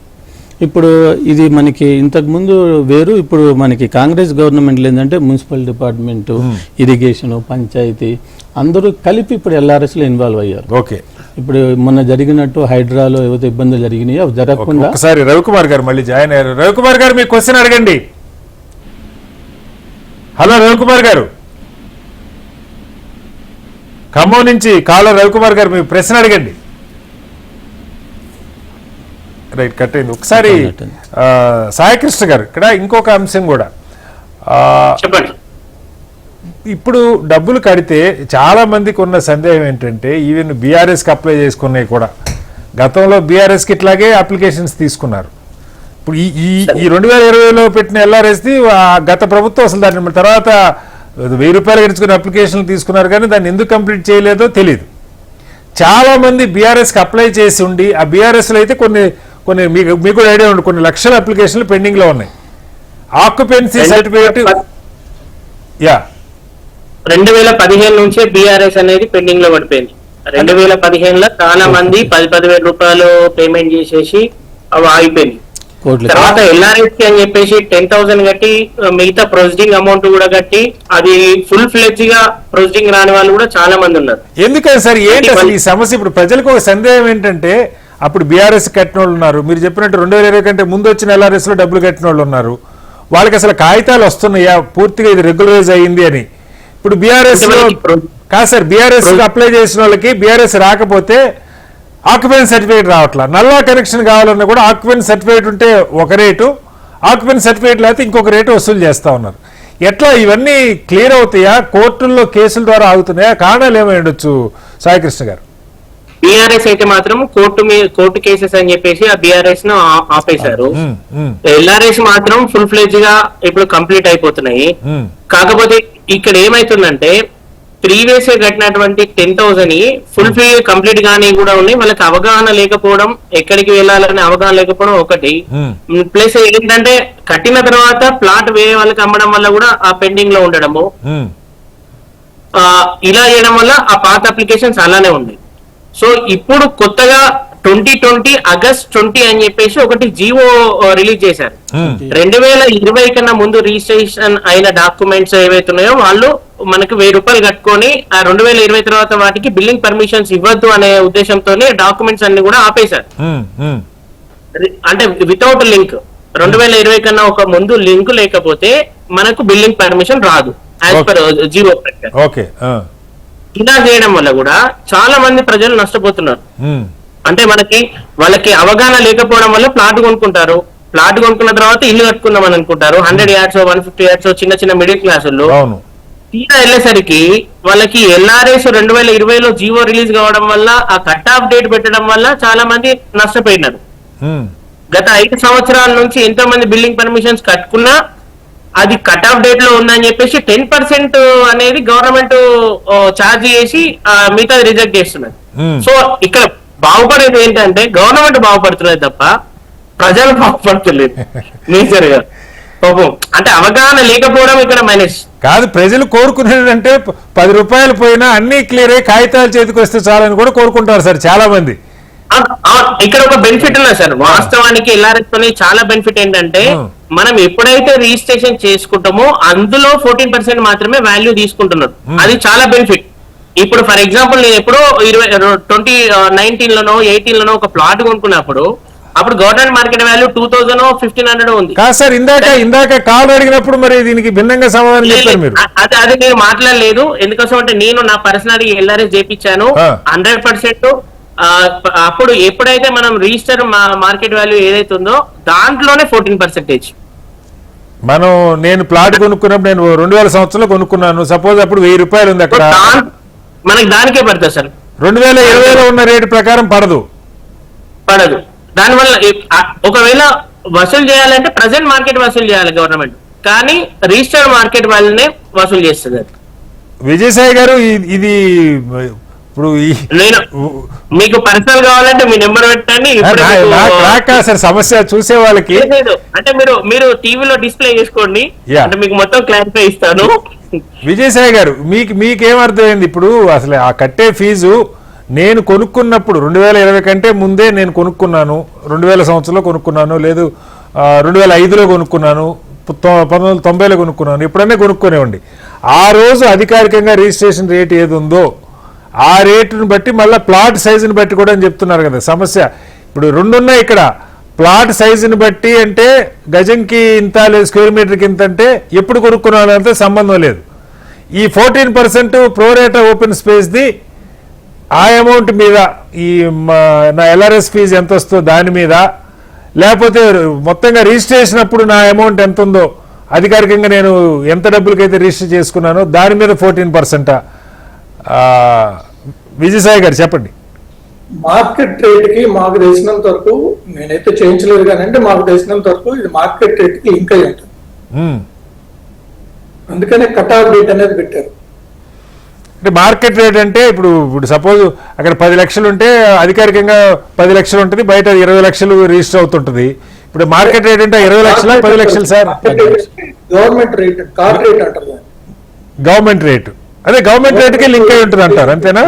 ఇప్పుడు ఇది మనకి ఇంతకు ముందు వేరు, ఇప్పుడు మనకి కాంగ్రెస్ గవర్నమెంట్లో ఏంటంటే మున్సిపల్ డిపార్ట్మెంట్, ఇరిగేషన్, పంచాయతీ అందరూ కలిపి ఇప్పుడు LRS లో ఇన్వాల్వ్ అయ్యారు. ఓకే, ఇప్పుడు మొన్న జరిగినట్టు హైడ్రాలో ఏవైతే ఇబ్బందులు జరిగినాయో అవి జరగకుండా. ఒకసారి రవికుమార్ గారు మళ్ళీ జాయిన్ అయ్యారు. రవికుమార్ గారు మీ క్వశ్చన్ అడగండి. హలో రవికుమార్ గారు, ఖమ్మం నుంచి కాలర్ రవికుమార్ గారు, మీ ప్రశ్న అడగండి. రైట్, కట్ అయింది. ఒకసారి సాయికృష్ణ గారు, ఇక్కడ ఇంకొక అంశం కూడా, చెప్పండి. ఇప్పుడు డబ్బులు కడితే చాలా మందికి ఉన్న సందేహం ఏంటంటే ఈవెన్ బీఆర్ఎస్కి అప్లై చేసుకున్నాయి కూడా గతంలో బీఆర్ఎస్కి ఇట్లాగే అప్లికేషన్స్ తీసుకున్నారు. ఇప్పుడు ఈ 2020లో పెట్టిన ఎల్ఆర్ఎస్ది గత ప్రభుత్వం అసలు దాని తర్వాత 1000 రూపాయలు గడుచుకుని అప్లికేషన్లు తీసుకున్నారు కానీ దాన్ని ఎందుకు కంప్లీట్ చేయలేదో తెలియదు. చాలా మంది బీఆర్ఎస్కి అప్లై చేసి ఉండి ఆ బీఆర్ఎస్లో అయితే కొన్ని మీకు కూడా ఐడియా ఉండి కొన్ని లక్షల అప్లికేషన్లు పెండింగ్లో ఉన్నాయి. ఆక్యుపెన్సీ సర్టిఫికేట్ 2015 నుంచే బీఆర్ఎస్ అనేది పెండింగ్ లో పడిపోయింది. 2015లో చాలా మంది 10,000 రూపాయలు పేమెంట్ చేసేసి అవి ఆగిపోయింది. తర్వాత ఎల్ఆర్ఎస్ అని చెప్పేసి 10,000 కట్టి మిగతా ప్రొసీడింగ్ అమౌంట్ కూడా కట్టి అది ఫుల్ ఫ్లెడ్జ్ గా ప్రొసీడింగ్ రాని వాళ్ళు కూడా చాలా మంది ఉన్నారు. ఎందుకని సార్ ఏంటి అసలు ఈ సమస్య? ఇప్పుడు ప్రజలకు ఒక సందేహం ఏంటంటే అప్పుడు బీఆర్ఎస్ కట్టిన వాళ్ళు ఉన్నారు, మీరు చెప్పినట్టు 2020 కంటే ముందు వచ్చిన ఎల్ఆర్ఎస్ లో డబ్బులు కట్టిన వాళ్ళు ఉన్నారు, వాళ్ళకి అసలు కాగితాలు వస్తున్నాయా పూర్తిగా ఇది రెగ్యులరైజ్ అయ్యింది అని? ఇప్పుడు బీఆర్ఎస్ కాదు సార్, బీఆర్ఎస్ అప్లై చేసిన వాళ్ళకి బీఆర్ఎస్ రాకపోతే ఆక్యుపెన్సీ సర్టిఫికేట్ రావట్లా. నల్లా కనెక్షన్ కావాలన్నా కూడా ఆక్యుపెన్సీ సర్టిఫికేట్ ఉంటే ఒక రేటు, ఆక్యుపెన్సీ సర్టిఫికేట్ లేకపోతే ఇంకొక రేటు వసూలు చేస్తా ఉన్నారు. ఎట్లా ఇవన్నీ క్లియర్ అవుతాయా? కోర్టుల్లో కేసుల ద్వారా ఆగుతున్నాయా? కారణాలు ఏమై ఉండొచ్చు సాయికృష్ణ గారు? బీఆర్ఎస్ అయితే మాత్రం కోర్టు కేసెస్ అని చెప్పేసి ఆ బీఆర్ఎస్ ను ఆపేశారు. ఎల్ఆర్ఎస్ మాత్రం ఫుల్ ఫ్లెడ్జ్ గా ఇప్పుడు కంప్లీట్ అయిపోతున్నాయి. కాకపోతే ఇక్కడ ఏమైతుందంటే ప్రీవియస్ కట్టినటువంటి 10,000 ఫుల్ ఫీ కంప్లీట్ గానీ కూడా ఉన్నాయి. వాళ్ళకి అవగాహన లేకపోవడం, ఎక్కడికి వెళ్ళాలనే అవగాహన లేకపోవడం ఒకటి. ప్లస్ ఏంటంటే కట్టిన తర్వాత ప్లాట్ వేరే వాళ్ళకి అమ్మడం వల్ల కూడా ఆ పెండింగ్ లో ఉండడము, ఇలా చేయడం వల్ల ఆ పాత అప్లికేషన్స్ అలానే ఉన్నాయి. సో ఇప్పుడు కొత్తగా 2020 ఆగస్ట్ 20 అని చెప్పేసి ఒకటి జీవో రిలీజ్ చేశారు. 2020 కన్నా ముందు రిజిస్ట్రేషన్ అయిన డాక్యుమెంట్స్ ఏవైతే ఉన్నాయో వాళ్ళు మనకి 1000 రూపాయలు కట్టుకొని ఆ 2020 తర్వాత వాటికి బిల్లింగ్ పర్మిషన్స్ ఇవ్వద్దు అనే ఉద్దేశంతోనే డాక్యుమెంట్స్ అన్ని కూడా ఆపేశారు. అంటే వితౌట్ లింక్ 2020 కన్నా ఒక ముందు లింక్ లేకపోతే మనకు బిల్లింగ్ పర్మిషన్ రాదు యాజ్ పర్ జీవో ప్రకారం. ఇలా చేయడం వల్ల కూడా చాలా మంది ప్రజలు నష్టపోతున్నారు. అంటే వాళ్ళకి అవగాహన లేకపోవడం వల్ల ప్లాట్ కొనుక్కుంటారు. ప్లాట్ కొనుక్కున్న తర్వాత ఇల్లు కట్టుకుందాం అని అనుకుంటారు. 100 yards 150 yards చిన్న మిడిల్ క్లాస్ వాళ్ళు తీరా వెళ్ళేసరికి వాళ్ళకి ఎల్ఆర్ఎస్ 2020లో జీవో రిలీజ్ కావడం వల్ల ఆ కట్ ఆఫ్ డేట్ పెట్టడం వల్ల చాలా మంది నష్టపోయినారు. గత 5 సంవత్సరాల నుంచి ఎంతో మంది బిల్డింగ్ పర్మిషన్స్ కట్టుకున్నా అది కట్ ఆఫ్ డేట్ లో ఉందని చెప్పేసి 10% అనేది గవర్నమెంట్ ఛార్జ్ చేసి మిగతా రిజెక్ట్ చేస్తున్నారు. సో ఇక్కడ బాగుపడేది ఏంటంటే గవర్నమెంట్ బాగుపడుతున్నది తప్ప ప్రజలు బాగుపడుతులేదు నేచర్ గా. పాపం అంటే అవగాహన లేకపోవడం ఇక్కడ మైనస్ కాదు. ప్రజలు కోరుకునేది అంటే 10 రూపాయలు పోయినా అన్ని క్లియర్ అయ్యి కాగితాలు చేతికి వస్తే చాలని కూడా కోరుకుంటారు సార్ చాలా మంది. ఇక్కడ ఒక బెనిఫిట్ ఉన్నది సార్ వాస్తవానికి ఎల్ఆర్ఎస్ తోని చాలా బెనిఫిట్ ఏంటంటే మనం ఎప్పుడైతే రిజిస్ట్రేషన్ చేసుకుంటామో అందులో 14% మాత్రమే వాల్యూ తీసుకుంటున్నారు. అది చాలా బెనిఫిట్. ఇప్పుడు ఫర్ ఎగ్జాంపుల్ నేను ఎప్పుడో 2019 లోనో 18 లోనో ఒక ప్లాట్ కొనుక్కున్నప్పుడు అప్పుడు గవర్నమెంట్ మార్కెట్ వాల్యూ 2000 1500 ఉంది. కాదు సార్, ఇందాక కాల్ అడిగినప్పుడు మరి దీనికి భిన్నంగా సమాధానం చెప్పారు మీరు. అది నేను మాట్లాడలేదు. ఎందుకోసం అంటే నేను నా పర్సనల్ ఎల్ఆర్ఎస్ చేయించాను 100%. అప్పుడు ఎప్పుడైతే మనం రిజిస్టర్ మార్కెట్ వాల్యూ ఏదైతే ఉందో దాంట్లోనే 14%. నేను ప్లాట్ కొనుక్కున్నప్పుడు నేను 2000 సంవత్సరంలో కొనుక్కున్నాను. సపోజ్ అప్పుడు 1000 రూపాయలు ఉంది అక్కడ, మనకి దానికే పడుతుంది సార్. 2020లో ఉన్న రేటు ప్రకారం పడదు. దానివల్ల ఒకవేళ వసూలు చేయాలంటే ప్రజెంట్ మార్కెట్ వసూలు చేయాలి గవర్నమెంట్, కానీ రిజిస్టర్ మార్కెట్ వాళ్ళనే వసూలు చేస్తుంది. విజయసాయి గారు ఇది ఇప్పుడు నేను మీకు పర్సనల్ కావాలంటే మీ నెంబర్ పెట్టండి. సార్ సమస్య చూసే వాళ్ళకి అంటే మీరు టీవీలో డిస్ప్లే చేసుకోండి, అంటే మీకు మొత్తం క్లారిఫై ఇస్తాను. విజయసాయి గారు మీకేమర్థమైంది ఇప్పుడు అసలు ఆ కట్టే ఫీజు? నేను కొనుక్కున్నప్పుడు 2020 కంటే ముందే నేను కొనుక్కున్నాను, 2000 సంవత్సరంలో కొనుక్కున్నాను, లేదు 2005లో కొనుక్కున్నాను, 1990లో కొనుక్కున్నాను, ఎప్పుడైనా కొనుక్కునేవ్వండి. ఆ రోజు అధికారికంగా రిజిస్ట్రేషన్ రేట్ ఏది ఉందో ఆ రేటును బట్టి మళ్ళీ ప్లాట్ సైజుని బట్టి కూడా అని చెప్తున్నారు కదా. సమస్య ఇప్పుడు 2 ఉన్నాయి ఇక్కడ. ప్లాట్ సైజుని బట్టి అంటే గజంకి ఇంత లేదు, స్క్వేర్ మీటర్కి ఇంత అంటే ఎప్పుడు కొనుక్కున్నానంటే సంబంధం లేదు. ఈ 14% ప్రోరేటా ఓపెన్ స్పేస్ది ఆ అమౌంట్ మీద ఈ నా ఎల్ఆర్ఎస్ ఫీజు ఎంత వస్తుందో దాని మీద, లేకపోతే మొత్తంగా రిజిస్ట్రేషన్ అప్పుడు నా అమౌంట్ ఎంత ఉందో అధికారికంగా నేను ఎంత డబ్బులకైతే రిజిస్టర్ చేసుకున్నానో దాని మీద 14%. విజయసాయి గారు చెప్పండి. మార్కెట్ రేట్ కి మాకు తెలిసినంత వరకు, నేనైతే చేయించలేదు కానీ అంటే మాకు తెలిసినంత వరకు ఇది మార్కెట్ రేట్ కి లింక్ అయి ఉంటుంది. అందుకనే కట్ ఆఫ్ డేట్ అనేది పెట్టారు. అంటే మార్కెట్ రేట్ అంటే ఇప్పుడు సపోజ్ అక్కడ 10 లక్షలు ఉంటే అధికారికంగా 10 లక్షలు ఉంటుంది, బయట 20 లక్షలు రిజిస్టర్ అవుతుంటుంది. ఇప్పుడు మార్కెట్ రేట్ అంటే 20 లక్షల 10 లక్షలు sir? Government rate, car rate అంటారు దాన్ని. గవర్నమెంట్ రేటు, అదే గవర్నమెంట్ రేటుకి లింక్ అయి ఉంటుంది అంటారు, అంతేనా?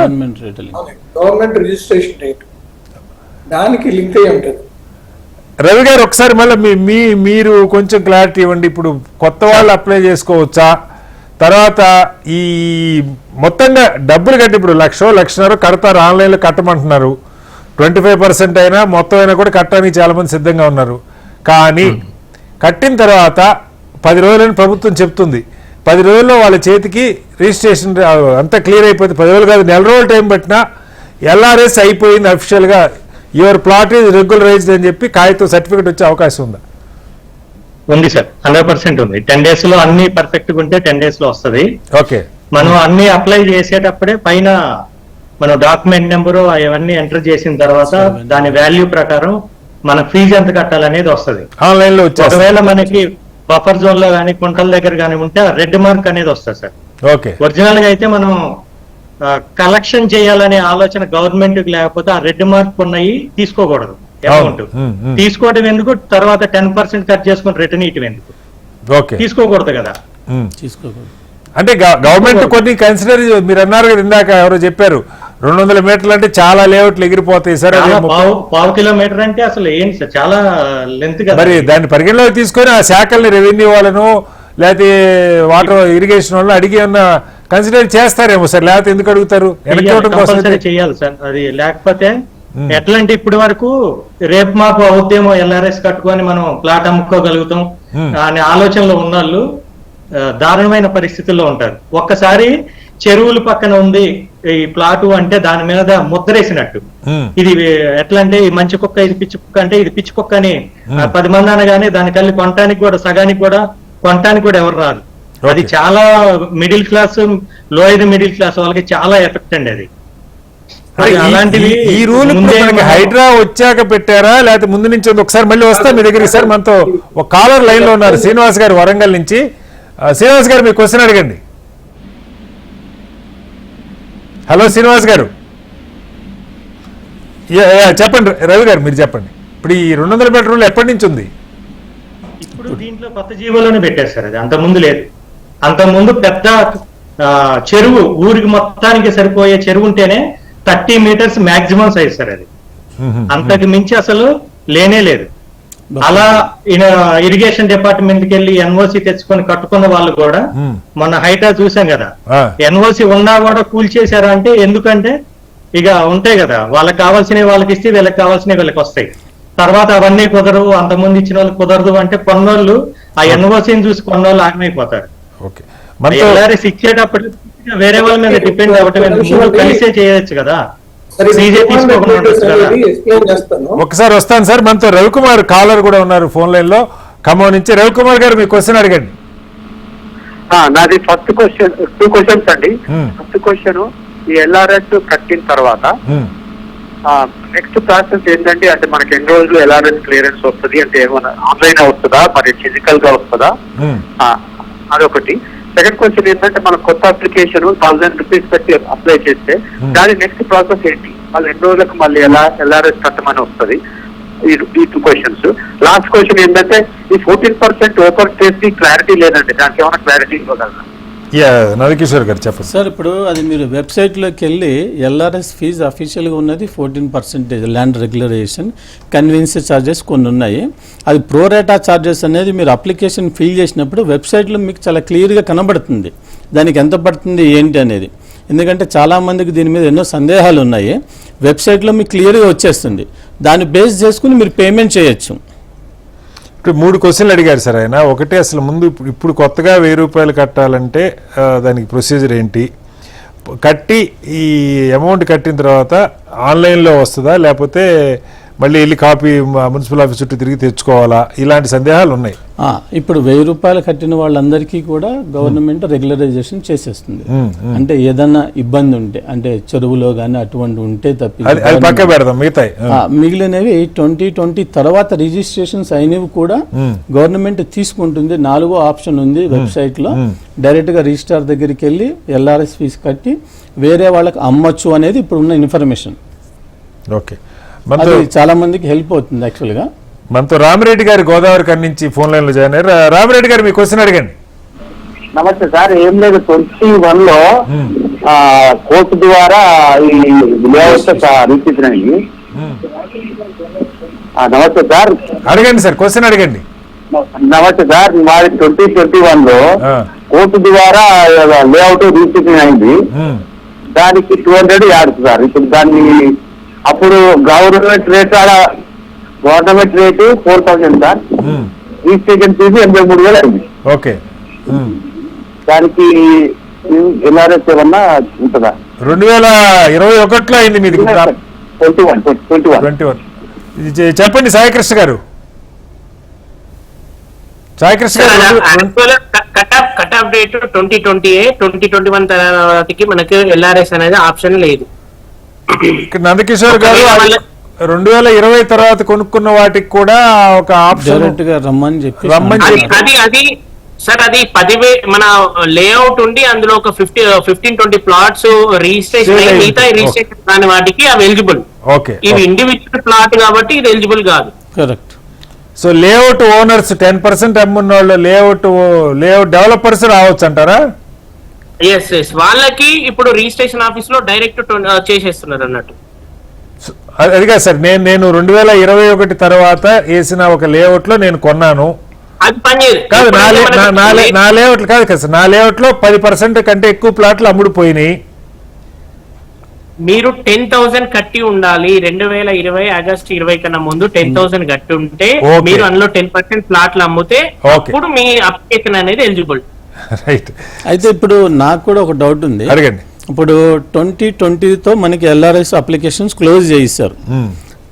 గవర్నమెంట్ రిజిస్ట్రేషన్ రేట్ దానికి లింక్ అయి ఉంటుంది. రవి గారు ఒకసారి మళ్ళీ మీరు కొంచెం క్లారిటీ ఇవ్వండి. ఇప్పుడు కొత్త వాళ్ళు అప్లై చేసుకోవచ్చా? తర్వాత ఈ మొత్తంగా డబ్బులు కట్టి ఇప్పుడు 1,00,000 కడతారు, ఆన్లైన్లో కట్టమంటున్నారు. 25% అయినా మొత్తం అయినా కూడా కట్టడానికి చాలా మంది సిద్ధంగా ఉన్నారు. కానీ కట్టిన తర్వాత 10 రోజులని ప్రభుత్వం చెప్తుంది. 10 రోజుల్లో వాళ్ళ చేతికి రిజిస్ట్రేషన్ అంతా క్లియర్ అయిపోతుంది. 10 రోజులు కాదు, నెల రోజులు టైం పట్టినా ఎల్ఆర్ఎస్ అయిపోయింది అఫీషియల్గా, యువర్ ప్లాట్ ఈజ్ రెగ్యులరైజ్డ్ అని చెప్పి కాగితం సర్టిఫికేట్ వచ్చే అవకాశం ఉందా? ఉంది సార్, 100% ఉంది. 10 days లో అన్ని పర్ఫెక్ట్ గా ఉంటే 10 days లో వస్తుంది. ఓకే, మనం అన్ని అప్లై చేసేటప్పుడే పైన మనం డాక్యుమెంట్ నెంబరు అవన్నీ ఎంటర్ చేసిన తర్వాత దాని వాల్యూ ప్రకారం మన ఫీజు ఎంత కట్టాలనేది వస్తుంది ఆన్లైన్ లో. ఒకవేళ మనకి బఫర్ జోన్ లో కానీ కుంటల దగ్గర కానీ ఉంటే రెడ్ మార్క్ అనేది వస్తుంది సార్. ఓకే, ఒరిజినల్ గా అయితే మనం కలెక్షన్ చేయాలనే ఆలోచన గవర్నమెంట్ కి లేకపోతే ఆ రెడ్ మార్క్ ఉన్నాయి తీసుకోకూడదు. అమౌంట్ తీసుకోవడం ఎందుకు, తర్వాత 10% కట్ చేసుకుని రిటర్న్ ఇవ్వడం ఎందుకు? ఓకే, తీసుకోకూడదు కదా. తీసుకోకూడదు అంటే గవర్నమెంట్ కొన్ని కన్సిడర్, మీరు అన్నారు కదా ఇందాక ఎవరో చెప్పారు 200 మీటర్లు అంటే చాలా లేఅవుట్లు ఎగిరిపోతాయి సార్. పావు కిలోమీటర్ అంటే అసలు ఏంటి సార్, చాలా లెంత్ కదా. మరి దాన్ని పరిగణలోకి తీసుకొని ఆ శాఖల్ని, రెవెన్యూ వాళ్ళను లేకపోతే వాటర్ ఇరిగేషన్ వాళ్ళని అడిగి ఉన్న కన్సిడర్ చేస్తారేమో సార్, లేకపోతే ఎందుకు అడుగుతారు? చేయాలి సార్ అది. లేకపోతే ఎట్లా అంటే ఇప్పటి వరకు రేపు మాకు అవుతేమో ఎల్ఆర్ఎస్ కట్టుకొని మనం ప్లాట్ అమ్ముకోగలుగుతాం అనే ఆలోచనలో ఉన్నవాళ్ళు దారుణమైన పరిస్థితుల్లో ఉంటారు. ఒక్కసారి చెరువుల పక్కన ఉంది ఈ ప్లాటు అంటే దాని మీద ముద్రేసినట్టు. ఇది ఎట్లా అంటే ఈ మంచి కుక్క, ఇది పిచ్చి కుక్క అంటే ఇది పిచ్చి కుక్క అని 10 మంది అనగానే దాని కల్లి కొనటానికి కూడా, సగానికి కూడా కొనటానికి కూడా ఎవరు రాదు. అది చాలా middle class, lower middle class వాళ్ళకి చాలా ఎఫెక్ట్ అండి అది. అలాంటివి ఈ రూల్ హైడ్రా వచ్చాక పెట్టారా లేకపోతే ముందు నుంచి? ఒకసారి మళ్ళీ వస్తా మీ దగ్గరికి సార్. మనతో ఒక కాలర్ లైన్ లో ఉన్నారు, శ్రీనివాస్ గారు వరంగల్ నుంచి. శ్రీనివాస్ గారు మీ క్వశ్చన్ అడగండి. హలో శ్రీనివాస్ గారు, చెప్పండి. రవి గారు మీరు చెప్పండి. ఇప్పుడు ఈ 200 మీటర్ రూల్ ఎప్పటి నుంచి ఉంది? ఇప్పుడు దీంట్లో కొత్త జీవోలోనే పెట్టేస్తారు అది, అంతకుముందు లేదు. అంతకుముందు పెద్ద చెరువు, ఊరికి మొత్తానికి సరిపోయే చెరువు ఉంటేనే 30 meters మాక్సిమం సైజ్ సార్ అది. అంతకు మించి అసలు లేనే లేదు. అలా ఇరిగేషన్ డిపార్ట్మెంట్ కి వెళ్ళి ఎన్ఓసి తెచ్చుకొని కట్టుకున్న వాళ్ళు కూడా మొన్న హైటా చూసాం కదా, ఎన్ఓసి ఉన్నా కూడా కూల్చేశారా అంటే ఎందుకంటే ఇక ఉంటాయి కదా, వాళ్ళకి కావాల్సినవి వాళ్ళకి ఇస్తే వీళ్ళకి కావాల్సినవి వీళ్ళకి వస్తాయి. తర్వాత అవన్నీ కుదరవు, అంతమంది ఇచ్చిన వాళ్ళకి కుదరదు అంటే కొన్నోళ్ళు ఆ ఎన్ఓసిని చూసి కొన్నోళ్ళు ఆగమైపోతారు. ఎల్ఆర్ఎస్ ఇచ్చేటప్పుడు వేరే వాళ్ళ మీద డిపెండ్ అవ్వటం కలిసే చేయొచ్చు కదా. ఒకసారి వస్తాను సార్. మనతో రవికుమార్ కాలర్ కూడా ఉన్నారు ఫోన్ లైన్ లో, ఖమ్మం నుంచి. రవికుమార్ గారు మీ క్వశ్చన్ అడగండి. నాది ఫస్ట్ క్వశ్చన్, 2 questions అండి. ఫస్ట్ క్వశ్చన్, ఈ ఎల్ఆర్ఎస్ కట్టిన తర్వాత నెక్స్ట్ ప్రాసెస్ ఏంటంటే, అంటే మనకి ఎన్ని రోజులు ఎల్ఆర్ఎస్ క్లియరెన్స్ వస్తుంది అంటే, ఏమన్నా ఆన్లైన్ వస్తుందా, మరి ఫిజికల్ గా వస్తుందా? అదొకటి. సెకండ్ క్వశ్చన్ ఏంటంటే, మన కొత్త అప్లికేషన్ 1000 rupees పెట్టి అప్లై చేస్తే దాని నెక్స్ట్ ప్రాసెస్ ఏంటి? వాళ్ళు 2 రోజులకు మళ్ళీ ఎల్ఆర్ఎస్ కట్టమని వస్తుంది. ఈ 2 questions. లాస్ట్ క్వశ్చన్ ఏంటంటే, ఈ 14% ఓపెన్ స్పేస్ కి క్లారిటీ లేదండి, దానికి ఏమైనా క్లారిటీ ఇవ్వగలరా? నరకిషోర్ గారు చెప్పండి సార్. ఇప్పుడు అది మీరు వెబ్సైట్లోకి వెళ్ళి ఎల్ఆర్ఎస్ ఫీజు అఫీషియల్గా ఉన్నది 14% ల్యాండ్ రెగ్యులరైజేషన్, కన్వీనియన్స్ ఛార్జెస్ కొన్ని ఉన్నాయి. అది ప్రోరేటా ఛార్జెస్ అనేది మీరు అప్లికేషన్ ఫిల్ చేసినప్పుడు వెబ్సైట్లో మీకు చాలా క్లియర్గా కనబడుతుంది దానికి ఎంత పడుతుంది ఏంటి అనేది. ఎందుకంటే చాలామందికి దీని మీద ఎన్నో సందేహాలు ఉన్నాయి. వెబ్సైట్లో మీకు క్లియర్గా వచ్చేస్తుంది, దాన్ని బేస్ చేసుకుని మీరు పేమెంట్ చేయొచ్చు. ఇప్పుడు 3 క్వశ్చన్లు అడిగారు సార్ ఆయన. ఒకటి, అసలు ముందు ఇప్పుడు కొత్తగా 1000 రూపాయలు కట్టాలంటే దానికి ప్రొసీజర్ ఏంటి? కట్టి ఈ అమౌంట్ కట్టిన తర్వాత ఆన్లైన్లో వస్తుందా లేకపోతే మళ్ళీ వెళ్ళి కాపీ మున్సిపల్ ఆఫీస్ చుట్టూ తిరిగి తెచ్చుకోవాలా, ఇలాంటి సందేహాలు ఉన్నాయి. ఇప్పుడు 1000 రూపాయలు కట్టిన వాళ్ళందరికీ కూడా గవర్నమెంట్ రెగ్యులరైజేషన్ చేసేస్తుంది. అంటే ఏదన్నా ఇబ్బంది ఉంటే, అంటే చెరువులో గానీ అటువంటి ఉంటే తప్పి అది పక్క పెడదాం, మిగతాయి మిగిలినవి 2020 తర్వాత రిజిస్ట్రేషన్స్ అయినవి కూడా గవర్నమెంట్ తీసుకుంటుంది. 4వ ఆప్షన్ ఉంది వెబ్సైట్ లో, డైరెక్ట్ గా రిజిస్ట్రార్ దగ్గరికి వెళ్ళి LRS ఫీజు కట్టి వేరే వాళ్ళకి అమ్మొచ్చు అనేది ఇప్పుడు ఉన్న ఇన్ఫర్మేషన్. ఓకే, చాలా మందికి హెల్ప్ అవుతుంది యాక్చువల్ గా. మనతో రామిరెడ్డి గారు గోదావరి కన్ నుంచి ఫోన్ లైన్ లో జాయిన్ అయ్యారు. రామిరెడ్డి గారు మీ క్వశ్చన్ అడగండి. నమస్తే సార్. ఏం లేదు, 21 లో కోర్టు ద్వారా ఈ లేఅవుట్ రీతించినవి. నమస్తే సార్. అడగండి సార్, క్వశ్చన్ అడగండి. నమస్తే సార్. మాది 2021 లో కోర్టు ద్వారా లేఅవుట్ రీతించిన అయింది. దానికి 200 యాడ్ సార్. ఇప్పుడు దాన్ని అప్పుడు government rate government rate 4000 sir. Registration fees 83,000 అయింది. ఓకే, దానికి LRS ఏమన్నా ఉంటుందా? 2021లో అయింది మీది. 21. చెప్పండి సాయికృష్ణ గారు. సాయికృష్ణ గారు, కట్ ఆఫ్ డేట్ 2021 తర్వాతకి మనకి LRS అనేది ఆప్షన్ లేదు. ఇక్కడ నందకిషోర్ గారు 2020 తర్వాత కొనుక్కున్న వాటికి కూడా ఒక ఆప్షన్ రమ్మని చెప్పి అది సార్, అది 10,000 మన లేఅవుట్ ఉండి అందులో ఒక 15-20 ప్లాట్స్ రిజిస్ట్రేషన్ అయ్యి మిగతా రిజిస్ట్రేషన్ కాని వాటికి అవి ఎలిజిబుల్. ఇవి ఇండివిజువల్ ప్లాట్ కాబట్టి ఇది ఎలిజిబుల్ కాదు. కరెక్ట్. సో లేఅవుట్ ఓనర్స్ 10% అమ్మున్న వాళ్ళు లేఅవుట్ డెవలపర్స్ రావచ్చు అంటారా? ఎస్, వాళ్ళకి ఇప్పుడు రిజిస్ట్రేషన్ ఆఫీస్ లో డైరెక్ట్ చేసేస్తున్నారు అన్నట్టు. అది కాదు సార్, నేను 2021 తర్వాత వేసిన ఒక లేఅవుట్ లో నేను కొన్నాను. అది పనిచేయదు కాదు, నా లేఅవుట్ కాదు కదా సార్, నా లేఅవుట్ లో 10% కంటే ఎక్కువ ప్లాట్లు అమ్ముడుపోయినాయి. మీరు 10,000 కట్టి ఉండాలి. 2020 ఆగస్టు 20 కన్నా ముందు 10,000 కట్టి ఉంటే మీరు అందులో 10% ప్లాట్లు అమ్మితే అప్పుడు మీ అప్లికేషన్ అనేది ఎలిజిబుల్. రైట్. అయితే ఇప్పుడు నాకు కూడా ఒక డౌట్ ఉంది, అడగండి. ఇప్పుడు 2020తో మనకి LRS అప్లికేషన్స్ క్లోజ్ చేయిస్తారు.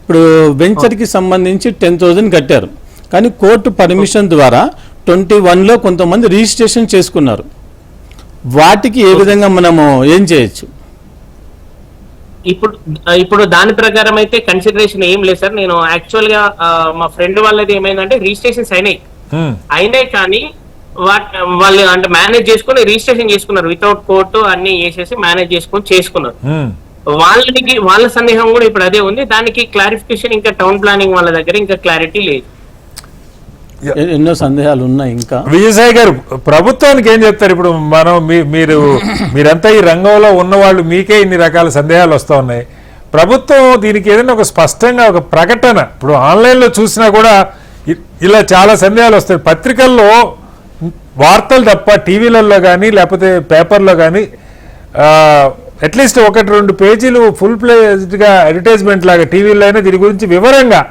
ఇప్పుడు వెంచర్ కి సంబంధించి 10,000 కట్టారు, కానీ కోర్టు పర్మిషన్ ద్వారా 21లో కొంతమంది రిజిస్ట్రేషన్ చేసుకున్నారు. వాటికి ఏ విధంగా మనము ఏం చేయొచ్చు? ఇప్పుడు దాని ప్రకారం అయితే కన్సిడరేషన్ ఏం లేదు సార్. నేను యాక్చువల్ గా మా ఫ్రెండ్ వాళ్ళది ఏమైందంటే రిజిస్ట్రేషన్స్ అయినాయి కానీ వాళ్ళు అంటే మేనేజ్ చేసుకుని రిజిస్ట్రేషన్ చేసుకున్నారు. వితౌట్ కోర్టు అన్ని వేసేసి మేనేజ్ చేసుకున్నారు. వాళ్ళ సందేహం కూడా ఇప్పుడు అదే ఉంది. దానికి క్లారిఫికేషన్ ఇంకా టౌన్ ప్లానింగ్ వాళ్ళ దగ్గర ఇంకా క్లారిటీ లేదు. ఎన్నో సందేహాలు ఉన్నాయి. ఇంకా విజయసాయి గారు, ప్రభుత్వానికి ఏం చెప్తారు? ఇప్పుడు మీరంతా ఈ రంగంలో ఉన్నవాళ్ళు, మీకే ఇన్ని రకాల సందేహాలు వస్తూ ఉన్నాయి. ప్రభుత్వం దీనికి ఏదైనా ఒక స్పష్టంగా ఒక ప్రకటన, ఇప్పుడు ఆన్లైన్లో చూసినా కూడా ఇలా చాలా సందేహాలు వస్తాయి. పత్రికల్లో వార్తలు తప్ప టీవీలలో కానీ లేకపోతే పేపర్లో కానీ అట్లీస్ట్ 1-2 పేజీలు ఫుల్ ప్లేజ్డ్గా అడ్వర్టైజ్మెంట్ లాగా టీవీలో అయినా దీని గురించి వివరంగా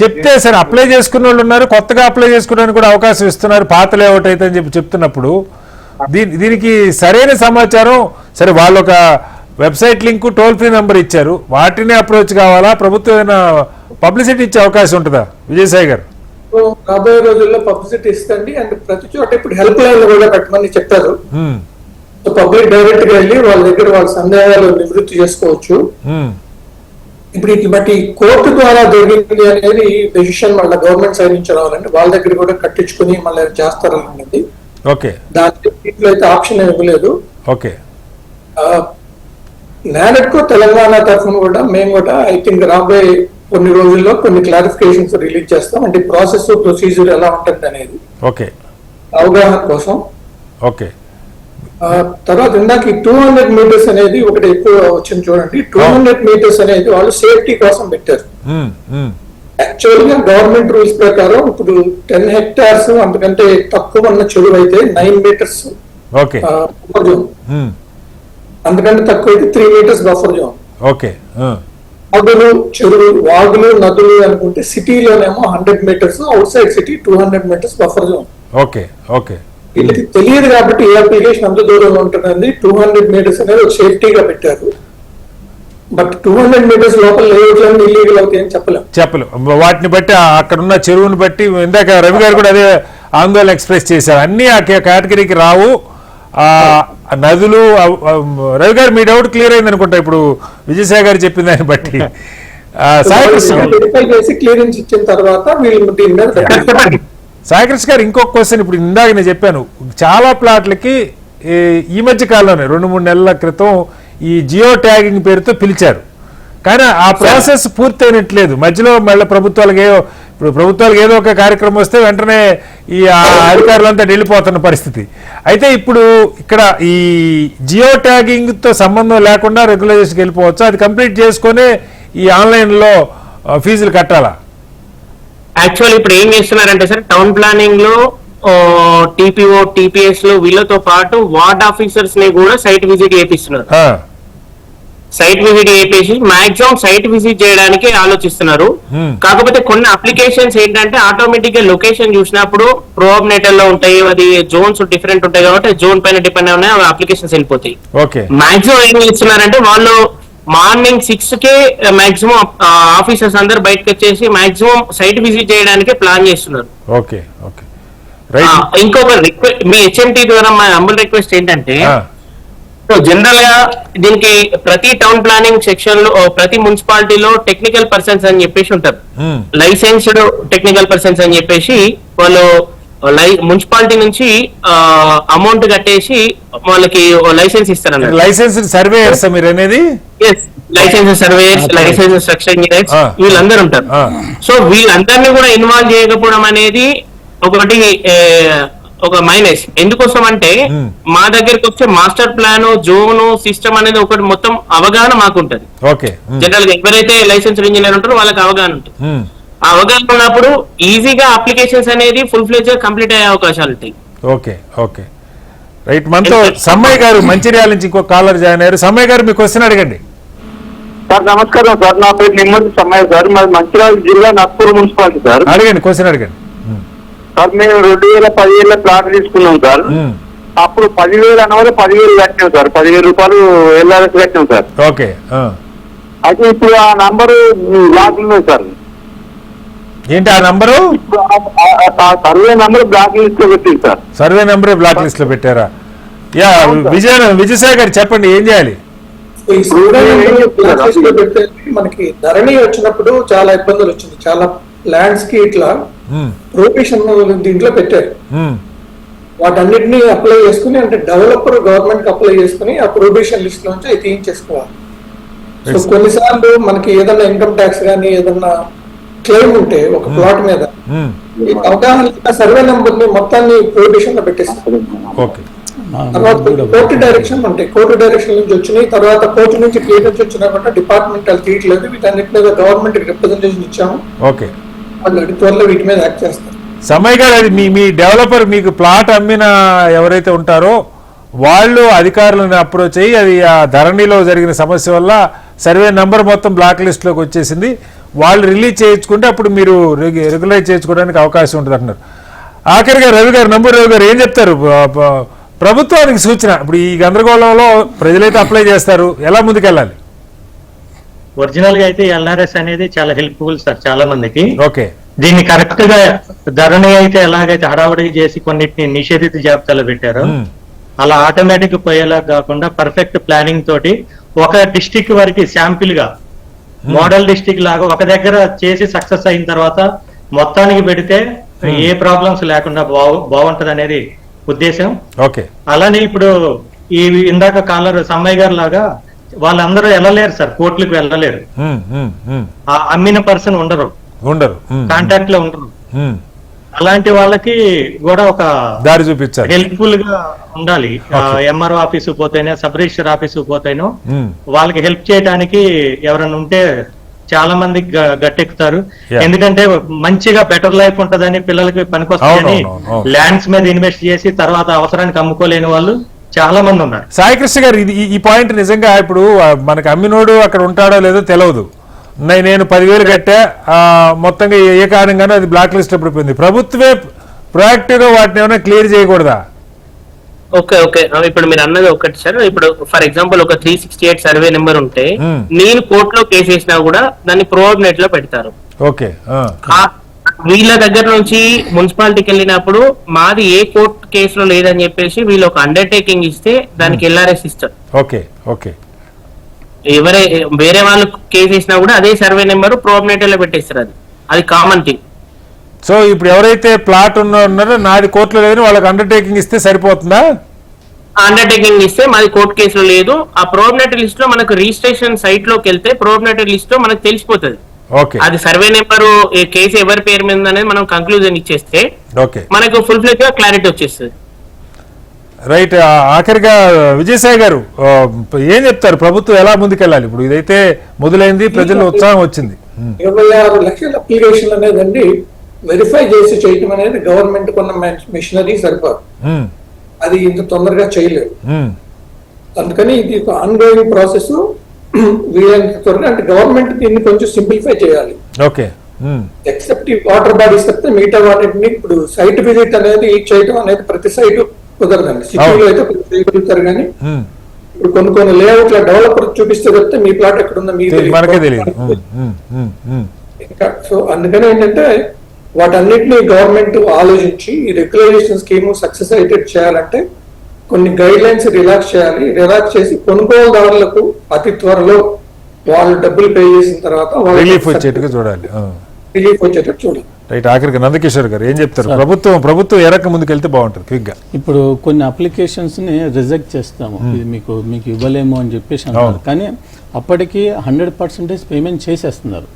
చెప్తే సరే అప్లై చేసుకున్న వాళ్ళు ఉన్నారు, కొత్తగా అప్లై చేసుకోవడానికి కూడా అవకాశం ఇస్తున్నారు, పాత లేఅవుట్ అయితే అని చెప్తున్నప్పుడు దీనికి సరైన సమాచారం, సరే వాళ్ళు ఒక website link, toll free number ఇచ్చారు, వాటిని అప్రోచ్ కావాలా? ప్రభుత్వం ఏదైనా పబ్లిసిటీ ఇచ్చే అవకాశం ఉంటుందా విజయసాయి గారు? రాబోయే రోజుల్లో పబ్లిసిటీ ఇస్తుంది. అండ్ ప్రతి చోట ఇప్పుడు హెల్ప్ లైన్ కూడా పెట్టమని చెప్తారు. పబ్లిక్ డైరెక్ట్ గా వెళ్ళి వాళ్ళ దగ్గర వాళ్ళ సందేహాలు నివృత్తి చేసుకోవచ్చు. ఇప్పుడు ఇట్లా బట్టి కోర్టు ద్వారా జరిగింది అనేది డెసిషన్ మళ్ళీ గవర్నమెంట్ సైడ్ నుంచి రావాలంటే వాళ్ళ దగ్గర కూడా కట్టించుకుని మళ్ళీ చేస్తారు అనేది. దాంట్లో అయితే ఆప్షన్ ఇవ్వలేదు. నాడెడ్కో తెలంగాణ తరఫున కూడా మేము కూడా ఐ థింక్ రాబోయే కొన్ని రోజుల్లో కొన్ని క్లారిఫికేషన్స్ రిలీజ్ చేస్తాం. అంటే ప్రాసెస్ ప్రొసీజర్ ఎలా ఉంటుంది అనేది అవగాహన కోసం. తర్వాత ఇందాక 200 మీటర్స్ అనేది ఒకటి ఎక్కువ వచ్చింది చూడండి. 200 మీటర్స్ అనేది వాళ్ళు సేఫ్టీ కోసం పెట్టారు. యాక్చువల్ గా గవర్నమెంట్ రూల్స్ ప్రకారం ఇప్పుడు 10 హెక్టార్స్ అంతకంటే తక్కువ ఉన్న చెరువు అయితే 9 మీటర్స్ బఫర్ జోన్, అంతకంటే తక్కువ అయితే 3 మీటర్స్ బఫర్ జోన్. వాగులు, చెరువు, వాగులు, నదులు అనుకుంటే సిటీలోనేమో 100 metres, outside city 200 metres buffer zone. వీళ్ళకి తెలియదు కాబట్టి ఏ అప్లికేషన్ అంత దూరంలో ఉంటుందండి. 200 మీటర్స్ అనేది ఒక సేఫ్టీగా పెట్టారు. బట్ 200 మీటర్స్ లోపల లేఅవుట్లన్నీ ఇల్లీగల్ అవుతాయని చెప్పలేం. వాటిని బట్టి అక్కడ ఉన్న చెరువుని బట్టి ఇందాక రవి గారు కూడా అదే ఆందోళన ఎక్స్ప్రెస్ చేశారు. అన్ని ఆ కేటగిరీకి రావు నదులు. రవి గారు మీ డౌట్ క్లియర్ అయింది అనుకుంటా ఇప్పుడు విజయసాయి గారు చెప్పిన దాన్ని బట్టి. వెరిఫై చేసి క్లియరెన్స్ ఇచ్చిన తర్వాత వీళ్ళు దీని మీద సాయికృష్ణ గారు ఇంకొక క్వశ్చన్. ఇప్పుడు ఇందాక నేను చెప్పాను చాలా ప్లాట్లకి ఈ మధ్య కాలంలోనే 2-3 నెలల క్రితం ఈ జియో ట్యాగింగ్ పేరుతో పిలిచారు, కానీ ఆ ప్రాసెస్ పూర్తయినట్లేదు. మధ్యలో మళ్ళీ ప్రభుత్వాలకు ఏదో ఒక కార్యక్రమం వస్తే వెంటనే ఈ అధికారులంతా వెళ్ళిపోతున్న పరిస్థితి. అయితే ఇప్పుడు ఇక్కడ ఈ జియో ట్యాగింగ్ తో సంబంధం లేకుండా రెగ్యులైజేషన్కి వెళ్ళిపోవచ్చు, అది కంప్లీట్ చేసుకొని ఈ ఆన్లైన్ లో ఫీజులు కట్టాలా? యాక్చువల్ ఇప్పుడు ఏం చేస్తున్నారంటే సార్, టౌన్ ప్లానింగ్ లో టీపీఓ టీపీఎస్ లో వీళ్ళతో పాటు వార్డ్ ఆఫీసర్స్ ని కూడా సైట్ విజిట్ చేపిస్తున్నారు. సైట్ విజిట్ చేపేసి మాక్సిమం సైట్ విజిట్ చేయడానికి ఆలోచిస్తున్నారు. కాకపోతే కొన్ని అప్లికేషన్స్ ఏంటంటే ఆటోమేటిక్ గా లొకేషన్ చూసినప్పుడు ప్రోబ్నేటల్ లో ఉంటాయి, అది జోన్స్ డిఫరెంట్ ఉంటాయి కాబట్టి జోన్ పైన డిపెండ్ ఉన్నాయి, అప్లికేషన్స్ వెళ్ళిపోతాయి. మాక్సిమం ఏం చేస్తున్నారంటే వాళ్ళు మార్నింగ్ 6 కే మాక్సిమం ఆఫీసర్స్ అందరు బయటకు వచ్చేసి మాక్సిమం సైట్ విజిట్ చేయడానికి ప్లాన్ చేస్తున్నారు. ఇంకొక రిక్వెస్ట్ మీ హెచ్ఎంటీ ద్వారా మా హంబుల్ రిక్వెస్ట్ ఏంటంటే, జనరల్ గా దీనికి ప్రతి టౌన్ ప్లానింగ్ సెక్షన్ లో ప్రతి మున్సిపాలిటీలో టెక్నికల్ పర్సన్స్ అని చెప్పేసి ఉంటారు, లైసెన్స్డ్ టెక్నికల్ పర్సన్స్ అని చెప్పేసి వాళ్ళు మున్సిపాలిటీ నుంచి అమౌంట్ కట్టేసి వాళ్ళకి లైసెన్స్ ఇస్తారు అన్నమాట. లైసెన్స్ సర్వేయర్స్ మీరు అనేది? Licence surveyors, licence structure engineers వీళ్ళందరూ ఉంటారు. సో వీళ్ళందరినీ కూడా ఇన్వాల్వ్ చేయకపోవడం అనేది ఒకటి ఒక మైనస్. ఎందుకోసం అంటే మా దగ్గరికి వచ్చే మాస్టర్ ప్లాన్, జోన్, సిస్టమ్ అనేది ఒకటి మొత్తం అవగాహన మాకుంటది. జనరల్ గా ఎవరైతే లైసెన్స్ ఇంజనీర్ ఉంటారో వాళ్ళకి అవగాహన ఉంటుంది. ఆ అవగాహన ఉన్నప్పుడు ఈజీగా అప్లికేషన్స్ అనేది ఫుల్ ఫ్లెజ్ గా కంప్లీట్ అయ్యే అవకాశాలు ఉంటాయి. Okay right. మనతో సమ్మయ్య గారు మంచిర్యాల నుంచి ఇంకో కాలర్ జాయిన్ అయ్యారు. సమ్మయ్య గారు మీ క్వశ్చన్ అడగండి. సార్ నమస్కారం సార్, నా పేరు నిమ్మతి సమ్మయ్య సార్, మాది మంచిర్యాల జిల్లా నాగ్పూర్ మున్సిపాలిటీ సార్. అడగండి, క్వశ్చన్ అడగండి. సార్ మేము 2017లో ప్లాట్ తీసుకున్నాం సార్. అప్పుడు 10,000 అనగా 10,000 కట్టినాం సార్, 10,000 రూపాయలు ఎల్ఆర్ఎస్ కట్టినాం సార్. ఓకే. అయితే ఇప్పుడు ఆ నంబరు బ్లాక్ ఉన్నది సార్. ఏంటి ఆ number? Survey number block list లో పెట్టింది సార్. సర్వే నంబరే బ్లాక్ లిస్ట్ లో పెట్టారా? విజయసాయి గారు చెప్పండి, ఏం చేయాలి? మనకి ధరణి వచ్చినప్పుడు చాలా ఇబ్బందులు వచ్చింది. చాలా ల్యాండ్స్ కి ఇట్లా ప్రొహిబిషన్ దీంట్లో పెట్టారు. వాటన్నిటిని అప్లై చేసుకుని, అంటే డెవలపర్ గవర్నమెంట్ కి అప్లై చేసుకుని ఆ ప్రొహిబిషన్ లిస్ట్ నుంచి అది తీయించేసుకోవాలి. సో కొన్నిసార్లు మనకి ఏదన్నా ఇన్కమ్ ట్యాక్స్ కానీ ఏదన్నా క్లెయిమ్ ఉంటే ఒక ప్లాట్ మీద అవగాహన సర్వే నెంబర్ ని మొత్తాన్ని ప్రొహిబిషన్ లో పెట్టేస్తారు. తర్వాత కోర్టు డైరెక్షన్ ఉంటాయి, కోర్టు డైరెక్షన్ నుంచి వచ్చినాయి. తర్వాత కోర్టు నుంచి క్లియరెన్స్ వచ్చినా కూడా డిపార్ట్మెంట్ అది తీయట్లేదు. వీటన్నిటి మీద గవర్నమెంట్ రిప్రజెంటేషన్ ఇచ్చాము. వాళ్ళు త్వరలో వీటి మీద యాక్ట్ చేస్తారు. సమ్మయ్య గారు, అది మీ డెవలపర్ మీకు ప్లాట్ అమ్మిన ఎవరైతే ఉంటారో వాళ్ళు అధికారులను అప్రోచ్ అయ్యి, అది ఆ ధరణిలో జరిగిన సమస్య వల్ల సర్వే నంబర్ మొత్తం బ్లాక్ లిస్ట్ లోకి వచ్చేసింది, వాళ్ళు రిలీజ్ చేయించుకుంటే అప్పుడు మీరు రెగ్యులైజ్ చేసుకోవడానికి అవకాశం ఉంటుంది అంటున్నారు. ఆఖరిగా రవి గారు ఏం చెప్తారు? ప్రభుత్వానికి సూచన, ఇప్పుడు ఈ గందరగోళంలో ప్రజలైతే అప్లై చేస్తారు, ఎలా ముందుకెళ్ళాలి? ఒరిజినల్ గా అయితే ఎల్ఆర్ఎస్ అనేది చాలా హెల్ప్ఫుల్ సార్ చాలా మందికి. ఓకే. దీన్ని కరెక్ట్ గా ధరణి అయితే ఎలాగైతే హడావుడి చేసి కొన్నిటిని నిషేధిత జాబితాలో పెట్టారో అలా ఆటోమేటిక్ పోయేలా కాకుండా పర్ఫెక్ట్ ప్లానింగ్ తోటి ఒక డిస్టిక్ వరకు శాంపిల్ గా మోడల్ డిస్టిక్ లాగా ఒక దగ్గర చేసి సక్సెస్ అయిన తర్వాత మొత్తానికి పెడితే ఏ ప్రాబ్లమ్స్ లేకుండా బాగుంటది అనేది ఉద్దేశం. ఓకే. అలానే ఇప్పుడు ఈ ఇందాక కాలర్ సమ్మయ్య గారు లాగా వాళ్ళందరూ వెళ్ళలేరు సార్, కోర్టులకు వెళ్ళలేరు. అమ్మిన పర్సన్ ఉండరు, కాంటాక్ట్ లో ఉండరు. అలాంటి వాళ్ళకి కూడా ఒక దారి చూపించాలి, హెల్ప్ఫుల్ గా ఉండాలి. ఎంఆర్ఓ ఆఫీసు పోతేనే, సబ్ రిజిస్టర్ ఆఫీసు పోతేనో వాళ్ళకి హెల్ప్ చేయడానికి ఎవరైనా ఉంటే చాలా మంది గట్టెక్కుతారు. ఎందుకంటే మంచిగా బెటర్ లైఫ్ ఉంటదని, పిల్లలకి పనికొస్తాయని ల్యాండ్స్ మీద ఇన్వెస్ట్ చేసి తర్వాత అవసరానికి అమ్ముకోలేని వాళ్ళు చాలా మంది ఉన్నారు. సాయికృష్ణ గారు, ఈ పాయింట్ నిజంగా ఇప్పుడు మనకి అమ్మినోడు అక్కడ ఉంటాడో లేదో తెలియదు. నేను 10,000 కట్టా, మొత్తంగా ఏ కారణంగానో అది బ్లాక్ లిస్ట్ లో పడిపోయింది. ప్రభుత్వమే ప్రొయాక్టివ్ గా వాటిని ఏమైనా క్లియర్ చేయకూడదా? ఓకే ఓకే ఇప్పుడు మీరు అన్నది ఒకటి సార్. ఇప్పుడు ఫర్ ఎగ్జాంపుల్ ఒక 368 సర్వే నెంబర్ ఉంటే నేను కోర్టులో కేసు వేసినా కూడా దాన్ని ప్రోబ్.నెట్ లో పెడతారు. ఓకే వీళ్ళ దగ్గర నుంచి మున్సిపాలిటీకి వెళ్ళినప్పుడు మాది ఏ కోర్టు కేసులో లేదని చెప్పేసి వీళ్ళు ఒక అండర్టేకింగ్ ఇస్తే దానికి ఎల్ఆర్ఎస్ ఇస్తారు. ఓకే ఓకే వేరే వాళ్ళు కేసు వేసినా కూడా అదే సర్వే నెంబర్ ప్రోబ్.నెట్ లో పెట్టేస్తారు. అది కామన్ థింగ్. సో ఇప్పుడు ఎవరైతే ప్లాట్ ఉన్నారో నాది కోర్టులో లేదని వాళ్ళకి అండర్టేకింగ్ ఇస్తే సరిపోతుందా? అండర్టేకింగ్ ఇస్తే మాది కోర్టు కేసులో లేదు. ఆ ప్రోబ్.నెట్ లిస్ట్ లో మనకు రిజిస్ట్రేషన్ సైట్ లోకి వెళ్తే ప్రోబ్.నెట్ లిస్ట్ లో మనకు తెలిసిపోతుంది. ఓకే అది సర్వే నెంబరు కేసు ఎవరి పేరు మీద అనేది మనం కంక్లూజన్ ఇచ్చేస్తే ఓకే మనకు ఫుల్ ఫ్లెజ్ గా క్లారిటీ వచ్చేస్తుంది. రైట్. ఆఖరిగా విజయసాయి గారు ఏం చెప్తారు? ప్రభుత్వం ఎలా ముందుకెళ్ళాలి? ఇప్పుడు ఇదైతే మొదలైంది, ప్రజల్లో ఉత్సాహం వచ్చింది. 26 లక్షల అప్లికేషన్ అనేదండి వెరిఫై చేసి చేయటం అనేది గవర్నమెంట్ కొన్న మిషనరీ సరిపోదు. అది ఇంత తొందరగా చేయలేదు. అందుకని ఇది ఒక ఆన్గోయింగ్ ప్రాసెస్. వీలైనంత త్వరగా అంటే గవర్నమెంట్ దీన్ని కొంచెం సింప్లిఫై చేయాలి. ఓకే ఎక్సెప్ట్ ఈ వాటర్ బాడీస్ తప్పితే మిగతా వాటిని ఇప్పుడు సైట్ విజిట్ అనేది చేయటం అనేది ప్రతి సైట్ కుదరదండి. సిటీలో అయితే ప్రతి సైట్ వెళ్తారు కానీ ఇప్పుడు కొన్ని లేఅవుట్ల డెవలపర్ చూపిస్తే తప్పితే మీ ప్లాట్ ఎక్కడుందో మనకే తెలియదు. సో అందుకని ఏంటంటే వాటన్నిటిని గవర్నమెంట్ ఆలోచించి ఈ రెగ్యులైజేషన్ స్కీమ్ సక్సెస్ అయితే చేయాలంటే కొన్ని గైడ్ లైన్స్ రిలాక్స్ చేయాలి. రిలాక్స్ చేసి కొనుగోలుదారులకు అతి త్వరలో వాళ్ళు డబ్బులు పే చేసిన తర్వాత రిలీఫ్ వచ్చేట్టుగా చూడాలి. రిలీఫ్ వచ్చేటట్టు చూడాలి. రైట్. ఆఖరికి నందకిషోర్ గారు ఏం చెప్తారు? ప్రభుత్వం ఏ రకం ముందుకు వెళ్తే బాగుంటుంది క్విక్ గా? ఇప్పుడు కొన్ని అప్లికేషన్స్ ని రిజెక్ట్ చేస్తాము, ఇది మీకు ఇవ్వలేము అని చెప్పేసి అన్నారు. కానీ అప్పటికి 100% పేమెంట్ చేసేస్తున్నారు.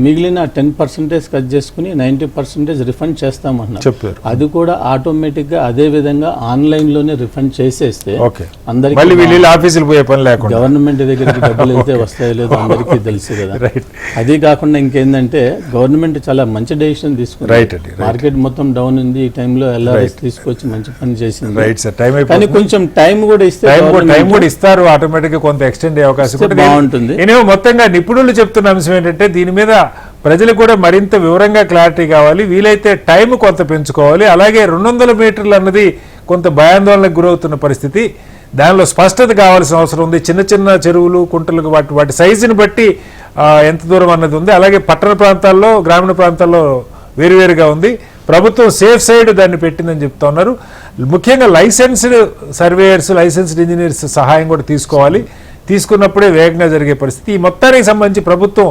మిగిలిన 10% కట్ చేసుకుని 90% రిఫండ్ చేస్తామన్నారు. చెప్పారు. అది కూడా ఆటోమేటిక్ గా అదే విధంగా ఆన్లైన్ లోనే రిఫండ్ చేసేస్తే అందరికి గవర్నమెంట్ దగ్గరికి డబ్బులు అయితే వస్తాయో లేదో అందరికీ తెలుసు కదా. అది కాకుండా ఇంకేందంటే గవర్నమెంట్ చాలా మంచి డెసిషన్ తీసుకుంది. మార్కెట్ మొత్తం డౌన్ ఉంది, ఈ టైంలో ఎల్ఆర్ఎస్ తీసుకొచ్చి మంచి పని చేసింది. కానీ కొంచెం టైం కూడా ఇస్తారు, ఆటోమేటిక్ గా కొంత ఎక్స్టెండ్ అయ్యే అవకాశం బాగుంటుంది. మొత్తంగా నిపుణులు చెప్తున్న అంశం ఏంటంటే దీని మీద ప్రజలకు కూడా మరింత వివరంగా క్లారిటీ కావాలి. వీలైతే టైం కొంత పెంచుకోవాలి. అలాగే 200 మీటర్లు అన్నది కొంత భయాందోళనకు గురవుతున్న పరిస్థితి. దానిలో స్పష్టత కావాల్సిన అవసరం ఉంది. చిన్న చిన్న చెరువులు, కుంటలు వాటి సైజుని బట్టి ఎంత దూరం అన్నది ఉంది. అలాగే పట్టణ ప్రాంతాల్లో, గ్రామీణ ప్రాంతాల్లో వేరువేరుగా ఉంది. ప్రభుత్వం సేఫ్ సైడ్ దాన్ని పెట్టిందని చెప్తా ఉన్నారు. ముఖ్యంగా లైసెన్స్డ్ సర్వేయర్స్, లైసెన్స్డ్ ఇంజనీర్స్ సహాయం కూడా తీసుకోవాలి. తీసుకున్నప్పుడే వేగంగా జరిగే పరిస్థితి. ఈ మొత్తానికి సంబంధించి ప్రభుత్వం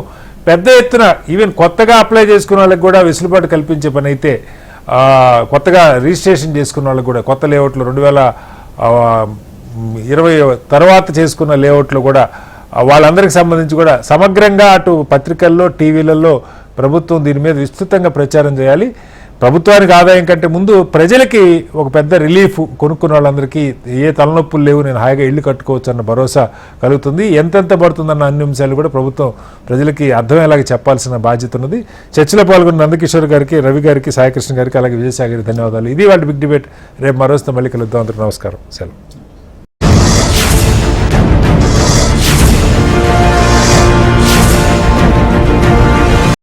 పెద్ద ఎత్తున ఈవెన్ కొత్తగా అప్లై చేసుకున్న వాళ్ళకి కూడా వెసులుబాటు కల్పించే పని అయితే, కొత్తగా రిజిస్ట్రేషన్ చేసుకున్న వాళ్ళకి కూడా కొత్త లేఅవుట్లు 2020 తర్వాత చేసుకున్న లేఅవుట్లు కూడా వాళ్ళందరికీ సంబంధించి కూడా సమగ్రంగా అటు పత్రికల్లో, టీవీలలో ప్రభుత్వం దీని మీద విస్తృతంగా ప్రచారం చేయాలి. ప్రభుత్వానికి ఆదాయం కంటే ముందు ప్రజలకి ఒక పెద్ద రిలీఫ్, కొనుక్కున్న వాళ్ళందరికీ ఏ తలనొప్పులు లేవు, నేను హాయిగా ఇల్లు కట్టుకోవచ్చు అన్న భరోసా కలుగుతుంది. ఎంతెంత పడుతుందన్న అన్ని అంశాలు కూడా ప్రభుత్వం ప్రజలకి అర్థమయ్యేలాగా చెప్పాల్సిన బాధ్యత ఉన్నది. చర్చలో పాల్గొన్న నందకిషోర్ గారికి, రవి గారికి, సాయికృష్ణ గారికి, అలాగే విజయసాయి గారికి ధన్యవాదాలు. ఇది వాళ్ళ బిగ్ డిబేట్. రేపు మరోస్తే మళ్ళీ కలుద్దాం. అందరికీ నమస్కారం. సెలవు.